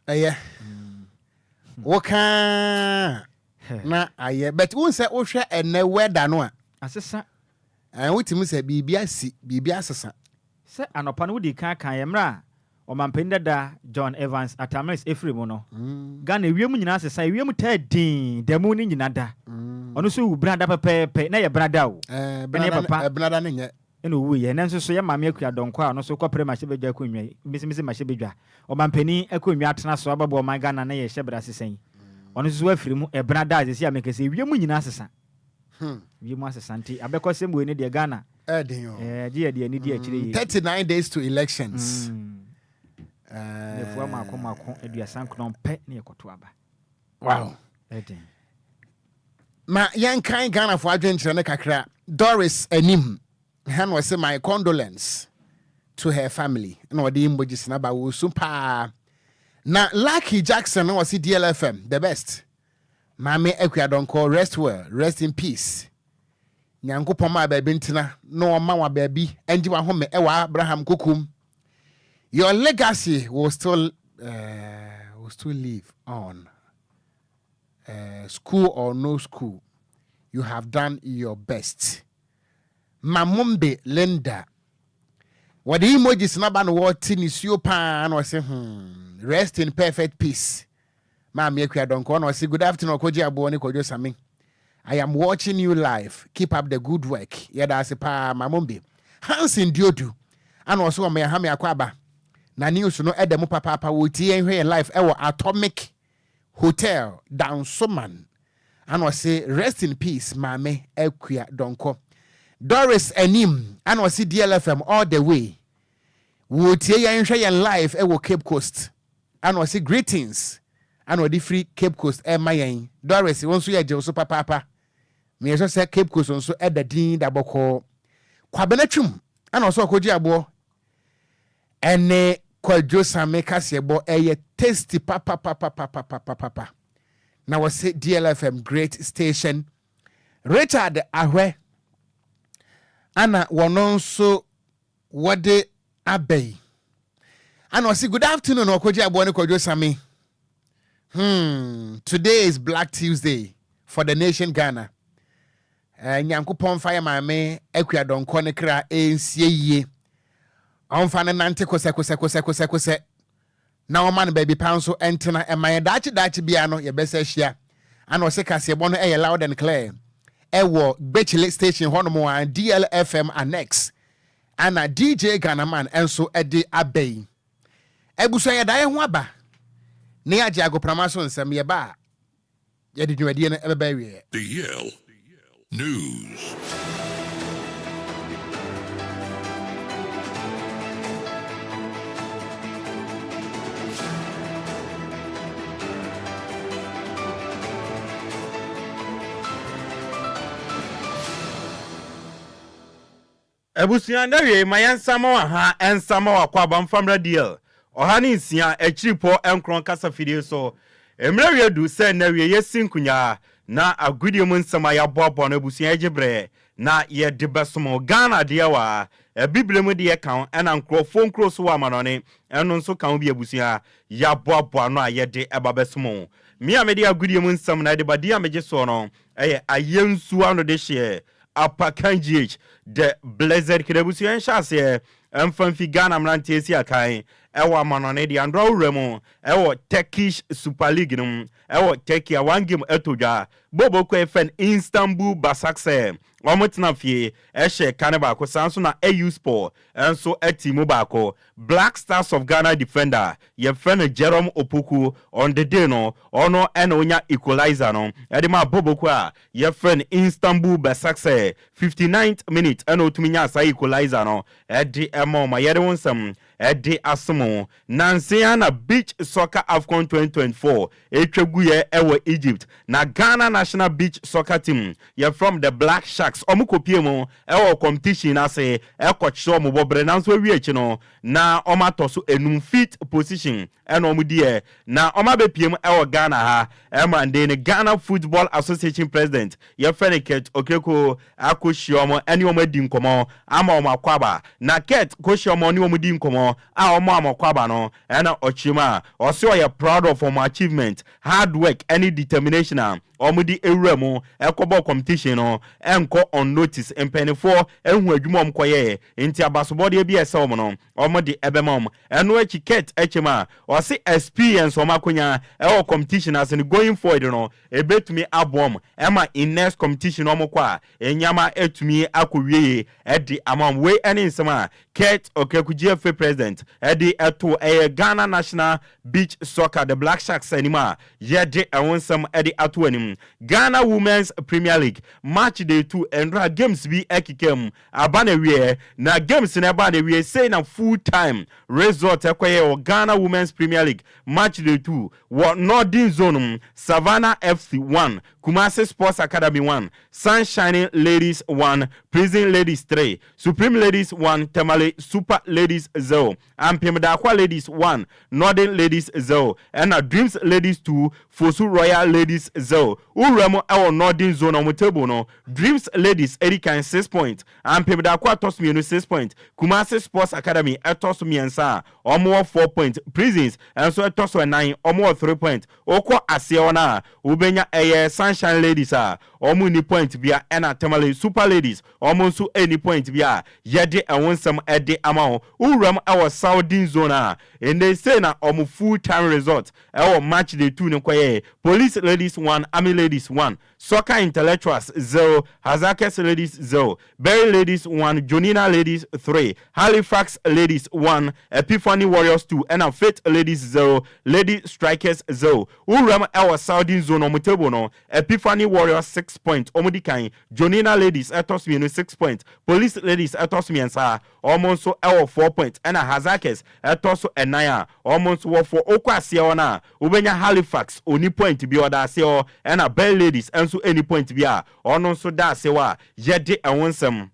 aye woka na aye but won se wo hwe ene weather no a asesa wotimi se bibia si bibia asesa se anopa no wodi kan kan ye mra Omampenda da John Evans Atamis Efrem no. Ghana wiem nyina asesa wiem tedin demu ni nyina da. Ono so brada pepepe na ye brada o. Brada ne nye. Eno wu ye nanso so ye mame akua donko a no so kopre ma hyebedwa akonwa. Misi ma hyebedwa. Omampani akonwa atena so ababo man Ghana na ye hyebra sesen. Ono so afirimu e brada asesi amekese wiem nyina asesa. Wiem asesa nti abekọ sembo ne de Ghana. Dia ni dia chire 39 days to elections. Nefuwa mako eduasan kron pe ne ekoto aba. Wow. Ma yan kan Ghana for adwenture ne kakra. Doris Enim han was say my condolence to her family. No the emojis na ba wo super. Na Lucky Jackson no was DLFM the best. Mame Ekwadonko rest well, rest in peace. Nyankopon ma ba bintina no ma wa ba bi enji wa home e wa Abraham Kukum. Your legacy will still live on. School or no school, you have done your best. Mamumbe Linda. What the emojis na ban what in is your pan or say rest in perfect peace. Mami Ekwadonko no say good afternoon Okogyeabour Ocran Sammy. I am watching you live. Keep up the good work. Yada se pa Mamumbe. Hansin Diodu. And also me ha me akwaba. Na news no edemu papa wotie enhwe life ewo Atomic Hotel down Soman. And was say rest in peace Mame Ekwadonko. Doris Enim and was see DLFM all the way. Wotie enhwe life ewo Cape Coast. And was say greetings. And the free Cape Coast mayen. Doris won so ye je so papa. Me so say Cape Coast on so e da din da boko. Kwabenatwum and also Okogyeabour ene Kwadwo Sammy kasebo eye tasty papa. Now was say DLFM great station. Richard Ahwe Anna wononso wode abey. And was say good afternoon Okogyeabour Kwadwo Sammy. Today is Black Tuesday for the nation Ghana. Nyankopon fire mame Ekwadonko ne kra ensie yie. Onfane nante kose. Na o man baby panso entena e man dachi bia no ye bese hia. Ana o se kasebo no e loud and clear. E wo Bechile station hono mo an DLFM annex. Ana DJ Ghana man enso e de abey. Ebuso ye dae ho aba. Ne age agopramaso nsem ye ba. Ye de dwumadie no e be wie. DL News. Ebusia ndawe mayansama wa ha ensama wa kwa bamfamra DL. Ohani nsia echiripo enkron kasa fidie so. Emrewe du se nawe yesinkunya na agudie mu nsama ya bobo na ebusia ejebre na ye debesomo Ghana de wa bibile mu de kan ena nkrofo nkroso wa manone eno nso kan bi ebusia ya bobo no ayede ebabesomo. Mi amede agudie mu nsam na de bade ameje so no ayensu ano de hye apakanjih the blessed kerebusian shase emfanfi Ghana mrante esi akan ewa manone de andro wremu ewo Turkish Super League num ewo Turkey one game etodwa bobo ko efen Istanbul Basakse omotina fie ehye kaneba ko sanso na AU Sport enso etimu bako Black Stars of Ghana defender ye friend Jerome Opoku on the day no ono ena onya equalizer no edema bobo ko a ye friend Istanbul Basakse 59th minute ena otuminya sa equalizer no edi emo ma yede wonsam edi asmo Nansiana Beach Soccer AFCON 2024 etwaguye ewo Egypt na Ghana National Beach Soccer team ye from the Black Sharks omukopie mu ewo competition ase ekocho mo bobre nanso wi echi no na omatoso enum fit position ena omudie na omabepiem ewo Ghana ha emande ne Ghana Football Association president ye Feniket Okeko akoshiomo eni omadi nkomo ama omakwaba na Ket koshiomo ni omudi nkomo a omo amakwaba no ena ochima oso ye proud of our achievement hard work any determination omudi ewremu ekobo competition no enko on notice empenifo ehu adwuma omkoye enti abasobode bi eseom no omudi ebemom eno etiquette echema o se experience omakonya e competition as in going forward no ebetumi abom ema in next competition omkwa enyama etumi akowie edi amam we any nsema Kate Okogyeabour president edi eto Ghana National Beach Soccer the Black Sharks anima yede ewonsam edi ato anim Ghana Women's Premier League match day 2 endra games bi ekikem abana wie na games na abana wie say na full time result ekoye Ghana Women's Premier League match day 2 wo Northern Zone Savannah FC 1 Kumasi Sports Academy 1 Sunshine Ladies 1 Prison Ladies 3 Supreme Ladies 1 Tamale Super Ladies 0 Ampemdakwa Ladies 1 Northern Ladies 0 and Dreams Ladies 2 Fosu Royal Ladies 0 Uremo our Northern Zone on table no Dreams Ladies Erican 6 points Ampemdakwa Tosmienu 6 points Kumasi Sports Academy Etosmiensa or more 4 points Prisons and so Etoso 9 or more 3 points Oko Asiona Ubenya Sunshine Ladies omu ni point bia ena Tamale Super Ladies omu su any point bia yede ewonsam ede amao uram our Southern Zone and they say na omu full time result our match day 2 nkwaye Police Ladies 1 Army Ladies 1 Soccer Intellectuals 0 Hazakes Ladies 0 Berry Ladies 1 Jonina Ladies 3 Halifax Ladies 1 Epiphany Warriors 2 and Faith Ladies 0 Lady Strikers 0 uram our Southern Zone omu table no Epiphany Warriors 6 points Omudikan Jonina Ladies etos mienu 6 points Police Ladies etos miensa almost 4 points and Hazakes etos enaya almost 4 okwase ona ubenya Halifax oni point bi oda se and Bell Ladies enso any point bia ono so da se wa yede ewonsem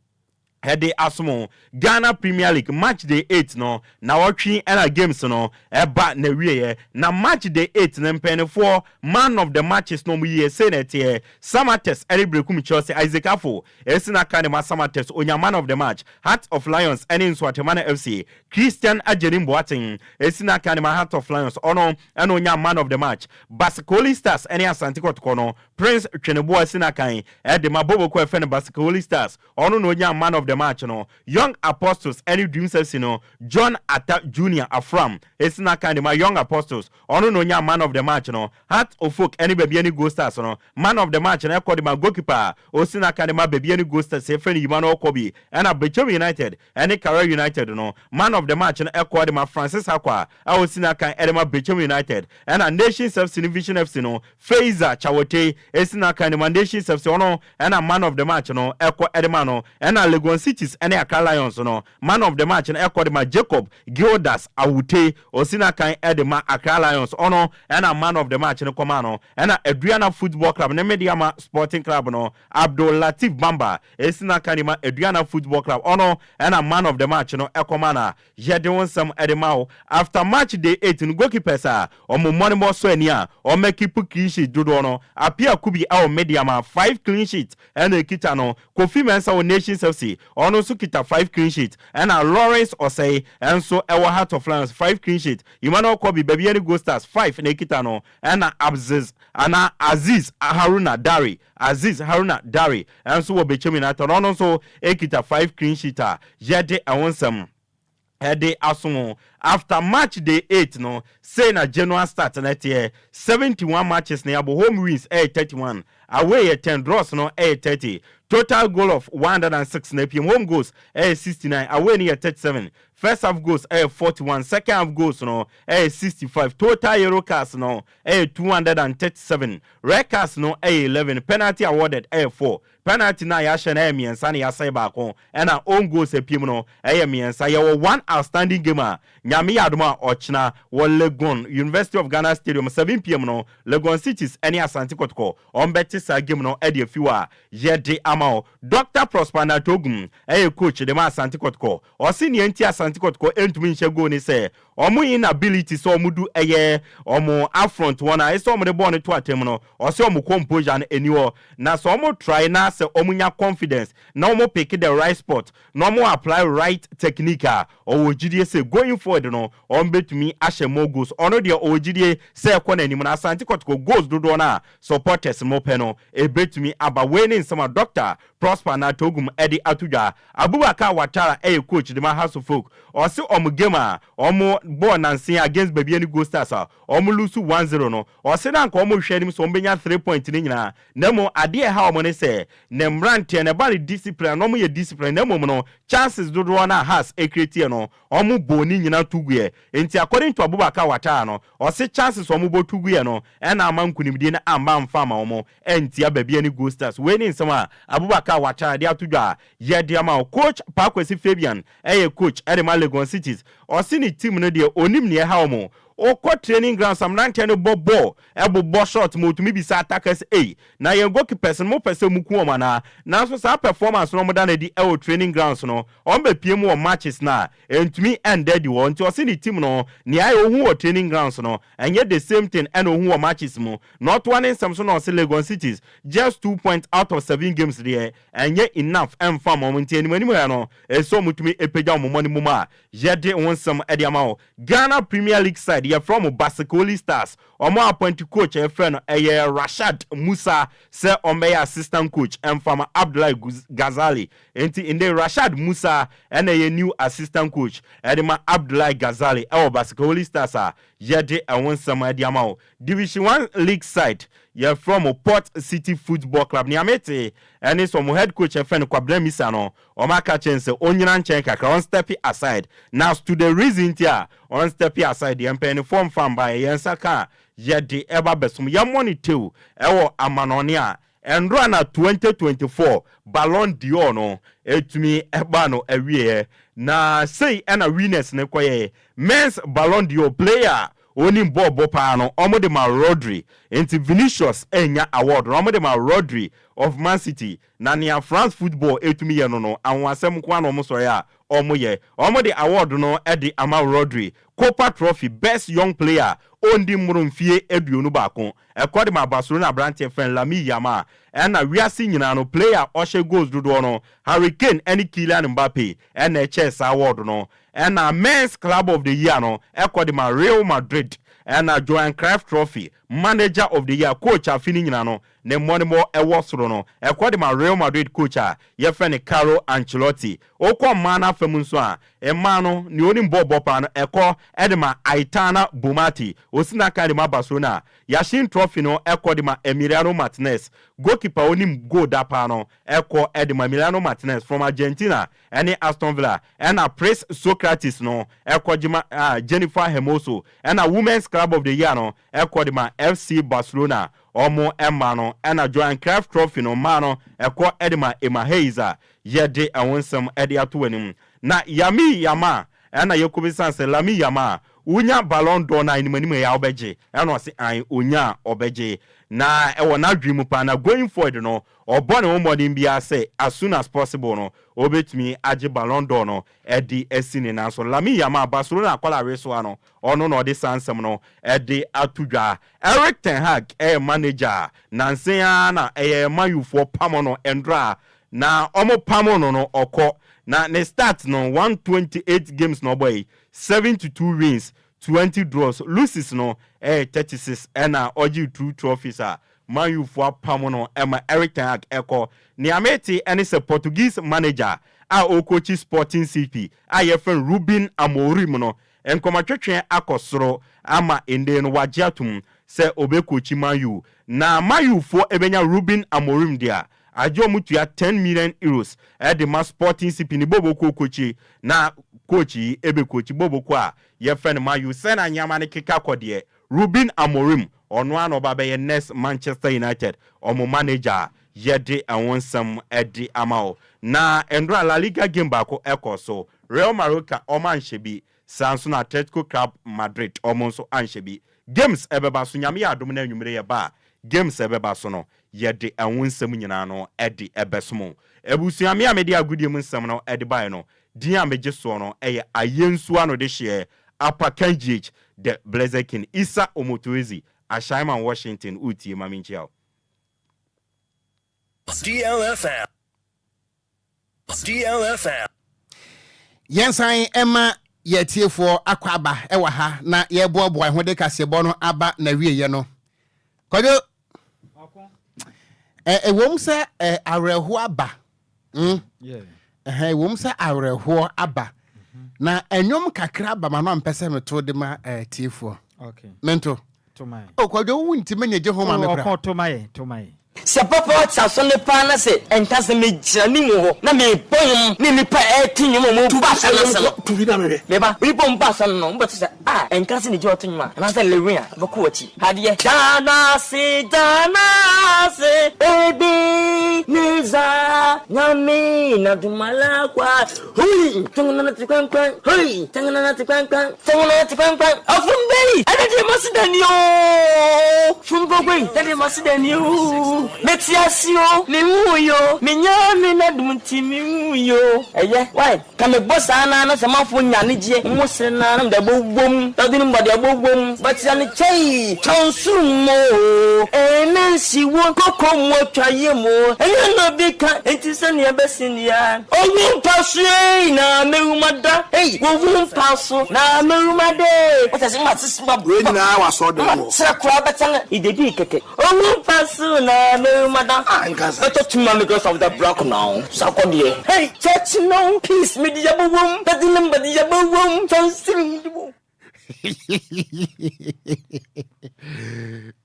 Hede Asmo Ghana Premier League match day 8 no na watching and games no eba na wie na match day 8 na mpenefo man of the matches no mu ye senate Samates Elibrekum Chelsea Isaac Afo esina kanema Samates onya man of the match Heart of Lions eni Nswatemana FC Christian Ajerim Boateng esina kanema Heart of Lions ono eno onya man of the match Baskoli Stars eni Asante Kotoko no Prince Twenebo esina kan de mabobo ko efe ne Baskoli Stars ono no onya man of the match no Young Apostles any dreams no John Atta Jr. Afram esina kind my Young Apostles ono no nya man of the match no Heart of Folk any baby any Ghost Stars no man of the match na called my goalkeeper osina kind my baby any Ghost Stars e friend Imano Okobi and Bechem United any Career United no man of the match na called my Francis Akwa osina kind Edema Bechem United and a Nations FC Division FC no Faiza Chawote esina kind my Nations FC ono and a man of the match no Eko Edema no and a Legon Cities and Accra Lions no man of the match and Ekodema Jacob Gildas Awute osina kan Edema Accra Lions ono and a man of the match no komano and a Adriana Football Club ne Mediama Sporting Club no Abdul Latif Bamba esina kanima Adriana Football Club ono and a man of the match no ekomana yede wonsam edemao after match day 8 no goalkeepers omo money so ania o make keep clean sheet dodo no apia kubi our Mediama 5 clean sheet and ekita no Kofi Mensah o Nations FC ono so kita 5 clean sheet and Lawrence Osei and so our Heart of Lions 5 clean sheet Imano Kobi baby any Ghost Stars 5 na kita no and Aziz Haruna Dari and so Bechem United ono so ekita 5 clean sheet yede awonsam Hede Asumo after match day 8 no say na January start na 71 matches na yabo home wins 31 away 10 draws no 30 total goal of 106 na PM home goals 69 away near 37 first half goals 41 second half goals no 65 total yellow cards no 237 red cards no 11 penalty awarded 4 penalty na ya hye na miensa na ya sai ba ko and own goals PM no miensa ya one outstanding game nyame yadoma ochna wo Legon University of Ghana Stadium 7 PM no Legon Cities any Asante Kotoko on betisa game no e de fiwa yede amao Dr. Prosper Natogum coach de ma Asante Kotoko o si ni enti Asante Kotoko entumi nche go ni se omo inability so omo do omo affront one I saw omo de born to atem no or say omo composure anywhere na so omo try na say omo nya confidence na omo pick the right spot na omo apply right technique or ogidie say going forward no on betumi ahye more goals ono de ogidie say kwa na anim na Asante Kotoko goals do na supporters mo pe no e betumi aba winning some doctor Prosper na togum edi atudwa Abubakar Watara coach the House of Folk or say omo gamer omo born and see against baby any go stars omo lose 1-0 no or say na omo hwe nim so ombenya 3 point ni nyina nemo ade ha omo ne say nem rant ne bali discipline omo ye discipline nemo no chances do na has create no omo boni nyina tugue enti according to Abubakar Watara no or say chances omo bo tugue no na amankunimdi na amba mfama omo enti baby any go stars winning some Abubakar Watara dia tudwa ye dia ma coach Pakwesi Fabian coach Edema Legon Cities or sini team no de onim ne ha omo Oko training ground some 90 bobo ebo shot mo to me be attackers na ye goalkeepers mo pese mu ku na so sa performance no mo da na di training grounds no on be pie mu matches na entumi ended di won to see team no ni aye ohu training grounds no enye the same thing and ohu matches mo not one in some so no Legon Cities just 2 points out of 7 games there enye enough and farm moment ani mani no so mutumi epeja mo money mo ma ye de won some ediama Ghana Premier League side from Basikoli Stars. Omo appoint coach friend Rashad Musa say ombe assistant coach and from Abdullah Ghazali. Enti in the Rashad Musa and a new assistant coach. Edema Abdullah Ghazali our Basikoli Stars yede awon sama diamao. Division 1 league side. You're from Port City Football Club. Niamete and it's from head coach and friend Kwabla Misano. Omaka Chense Onyiran Chenka on step aside. Now to the reason here on step aside the empire form farm by Yensaka yet the ever best money too. Ewo Amanonia and run at 2024 Ballon d'Or no etumi ebano ewie na say and a winners ne kwaye men's Ballon d'Or player Oni Bobo Pano, Omo de ma Rodri, enti Vinicius enya award, Omo de ma Rodri of Man City, Nania France football etumi ye no, and wasem kwa no so ya, Omo ye, Omo de award no edi ama Rodri, Copa Trophy best young player, Ondi Murumfie eduonu bako, according ma Barcelona branch friend Lami Yama, and a Riasi nyina no player Oshe goals do no, Hurricane any Kylian Mbappe, and a chess award no. And a men's club of the year no equal Real Madrid and a Johan Cruyff Trophy manager of the year coach afini no ne money more awards no equal Real Madrid coach ye friend Carlo Ancelotti okwa mana femunso a emano ni oni bobo pa no ekọ edema Aitana Bumati osina ka de ma Barcelona Yashin Trophy no ekọ de ma Emiliano Martinez goalkeeper onim goal da pa no ekọ edema Emiliano Martinez from Argentina and Aston Villa and a Praise Socrates no ekọ jima Jennifer Hermoso and a women's club of the year no ekọ de ma FC Barcelona Omo Emano and a Johan Cruyff Trophy no mano ekọ edema Emma Heiza yede awonsam ede ato anim na Yami Yama na Yakubi Sanse Lami Yama unya Ballon d'Or na inimanim ya obeje na o se an unya obeje na e wona dream pa na going forward no obone wo modern bia say as soon as possible no obetumi age Ballon d'Or no edi esini na so Lami Yama Barcelona akola reso ano ono no de sansem no edi atudwa Eric Ten Hag manager na nsen na mayufo pamono endra na omo pamono no oko na ne start no 128 games no boy 72 wins 20 draws losses no 36 and oji 2 trophies man you for pamono Emma Eric Ten Hag eko ni ameti and is a Portuguese manager Okochi Sporting CP your friend Ruben Amorim no en komatwetwe akosoro ama ende no wajiatum se obekochi mayu na mayu for ebenya Ruben Amorim dia ajo mutua 10 million euros the ma Sporting CP ni bobo kochi na coach ebe coach bobo kwa ye friend mayu sena nyama ne keka kodie Ruben Amorim ono an oba be next Manchester United omo manager yede awonsam edi amao na endra La Liga game bako ekoso Real Madrid omo anshebi Sanson Atletico Club Madrid omo so anshebi games ebeba so nyame adom na anwumre ye ba games ebeba so no yede awonsam nyina no edi ebesomo ebusuame amede agudie mu nsam no edi bae no dia meje so no eye ayensu ano de hye Upper Kenjich, the Blazer King, Isa Omotuezi, Ashaiman Washington, Uti, Maminchiao. DLFM. DLFM. Yes, I am yet here for Akwaba, Ewaha, na ye boy, when they cast your bono, Abba, Navi, you know. Kwadwo, a woman say, a rehuaba. Yeah. A woman say, a rehu abba. Na enyom kakra ba ma no mpese meto de ma T4. Okay. Mento. To my. O Kwadwo wunti menye je ho ma me kra. To my. Se papa cha so ne pa na se enta se me jani mu ho na me pon ni nipa etinyu mu ba sa na Tu bi na me. Me ba we pon ba sa no mba se enka se ni je otinyu ma na se lewe a ba ko wachi hade dana se ebi niza nyami na dumala kwa hui tungana na tikwankwan hui tungana na tikwankwan afumbe ade masidani o fumbogwe ade masidani o Metiasio, me muyo, me nyami na dumti me muyo. Why? Can the boss ana some phone yanije, Musena, the boom, nothing but the boom, but an chay, Chansumo, and then she won't come what try you more, and you're not big cat, it is any best in the end. Oh, you pass na merumada, hey, won't pass na merumade. What has it matter? When I saw the Sakrabatan, it did it. Oh, pass na. Madam, I talk to my because of the block now. Sakodie. Hey, church no peace, me the room, but the number the room,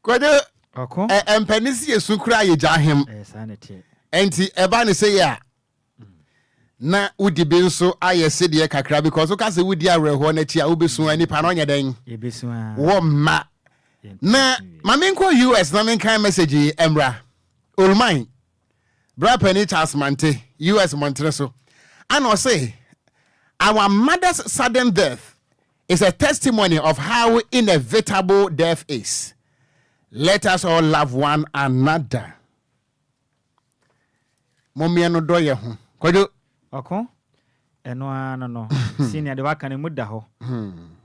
Kwadwo, empenisi esukura ye jahem. Sanity. Enti eba ne say ya. Na udi bi nso ayese de kakra because o ka se udi areho na ti a obesu ani pa no nya den. Yebesu a. Wo ma. Na mamenko US na menkan message emra. Olmai. Bra Penny Charles Mante, US Montreso. And I say, our mother's sudden death is a testimony of how inevitable death is. Let us all love one another. Mommy no do ye ho. Kwadwo. Oko. Eno no. Senior de waka ne muda ho.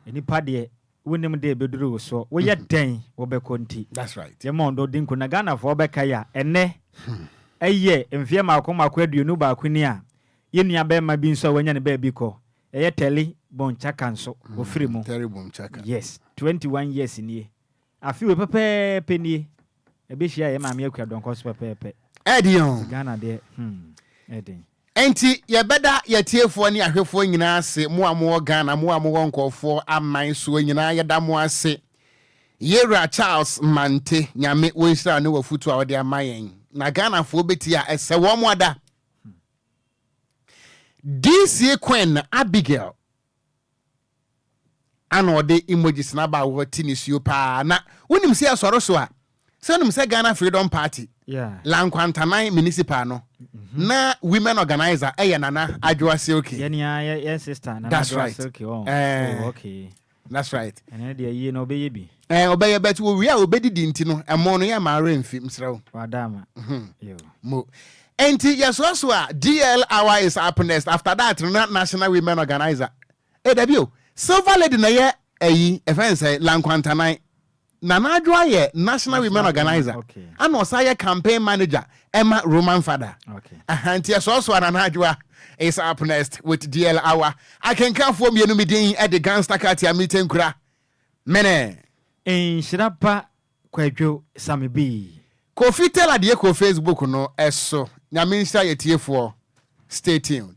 Enipa de wonim de beduru so wo ye den wo be konti. That's right. Ye mondo dinku na Ghana fo be kaya ene eye mfie makoma aduonu ba akuni a ye nua be ma bi nso wanya ne ba bi ko eye tele bonchaka nso wo firi mu. Tele bonchaka. Yes, 21 years nie. Afi we pepe penie e be hia ye ma me akua don koso pepe. Edion. Ghana de edin. Enti ye beda ye tiefo ni ahwefo nyina ase mo amo Ghana mo amo nkofo aman so nyina ye da mo ase Yera Charles Mante nyame wonhira ne wafutu a wode amayen na Ghana fo beti a ese wo mo ada DC Queen Abigail ana ode emojis na ba wo tinisio pa na wonim se asoro so a senum se Ghana Freedom Party Lankwantanai municipal no na women organizer nana adwase okay yeah sister nana that's right okay okay that's right and dey ye no obeye bi obeye bet we are obedidi nti no emo no ya mare mfi msrew wadama yo mo enti yes also DL hour is up next after that national women organizer dabio silver lady na ye ayi efense Lankwantanai Nana Adwaye national women organizer and also campaign manager Emma Roman Father. Okay. And yes, also Nana Adwa is up next with DL hour. I can come for me meeting at the Gangster Katia meeting kura. Mene. Nhyiraba Kwadwo Sammy B. Kofi tell a dear ko Facebook no eso. Nya minister ye tie for. Stay tuned.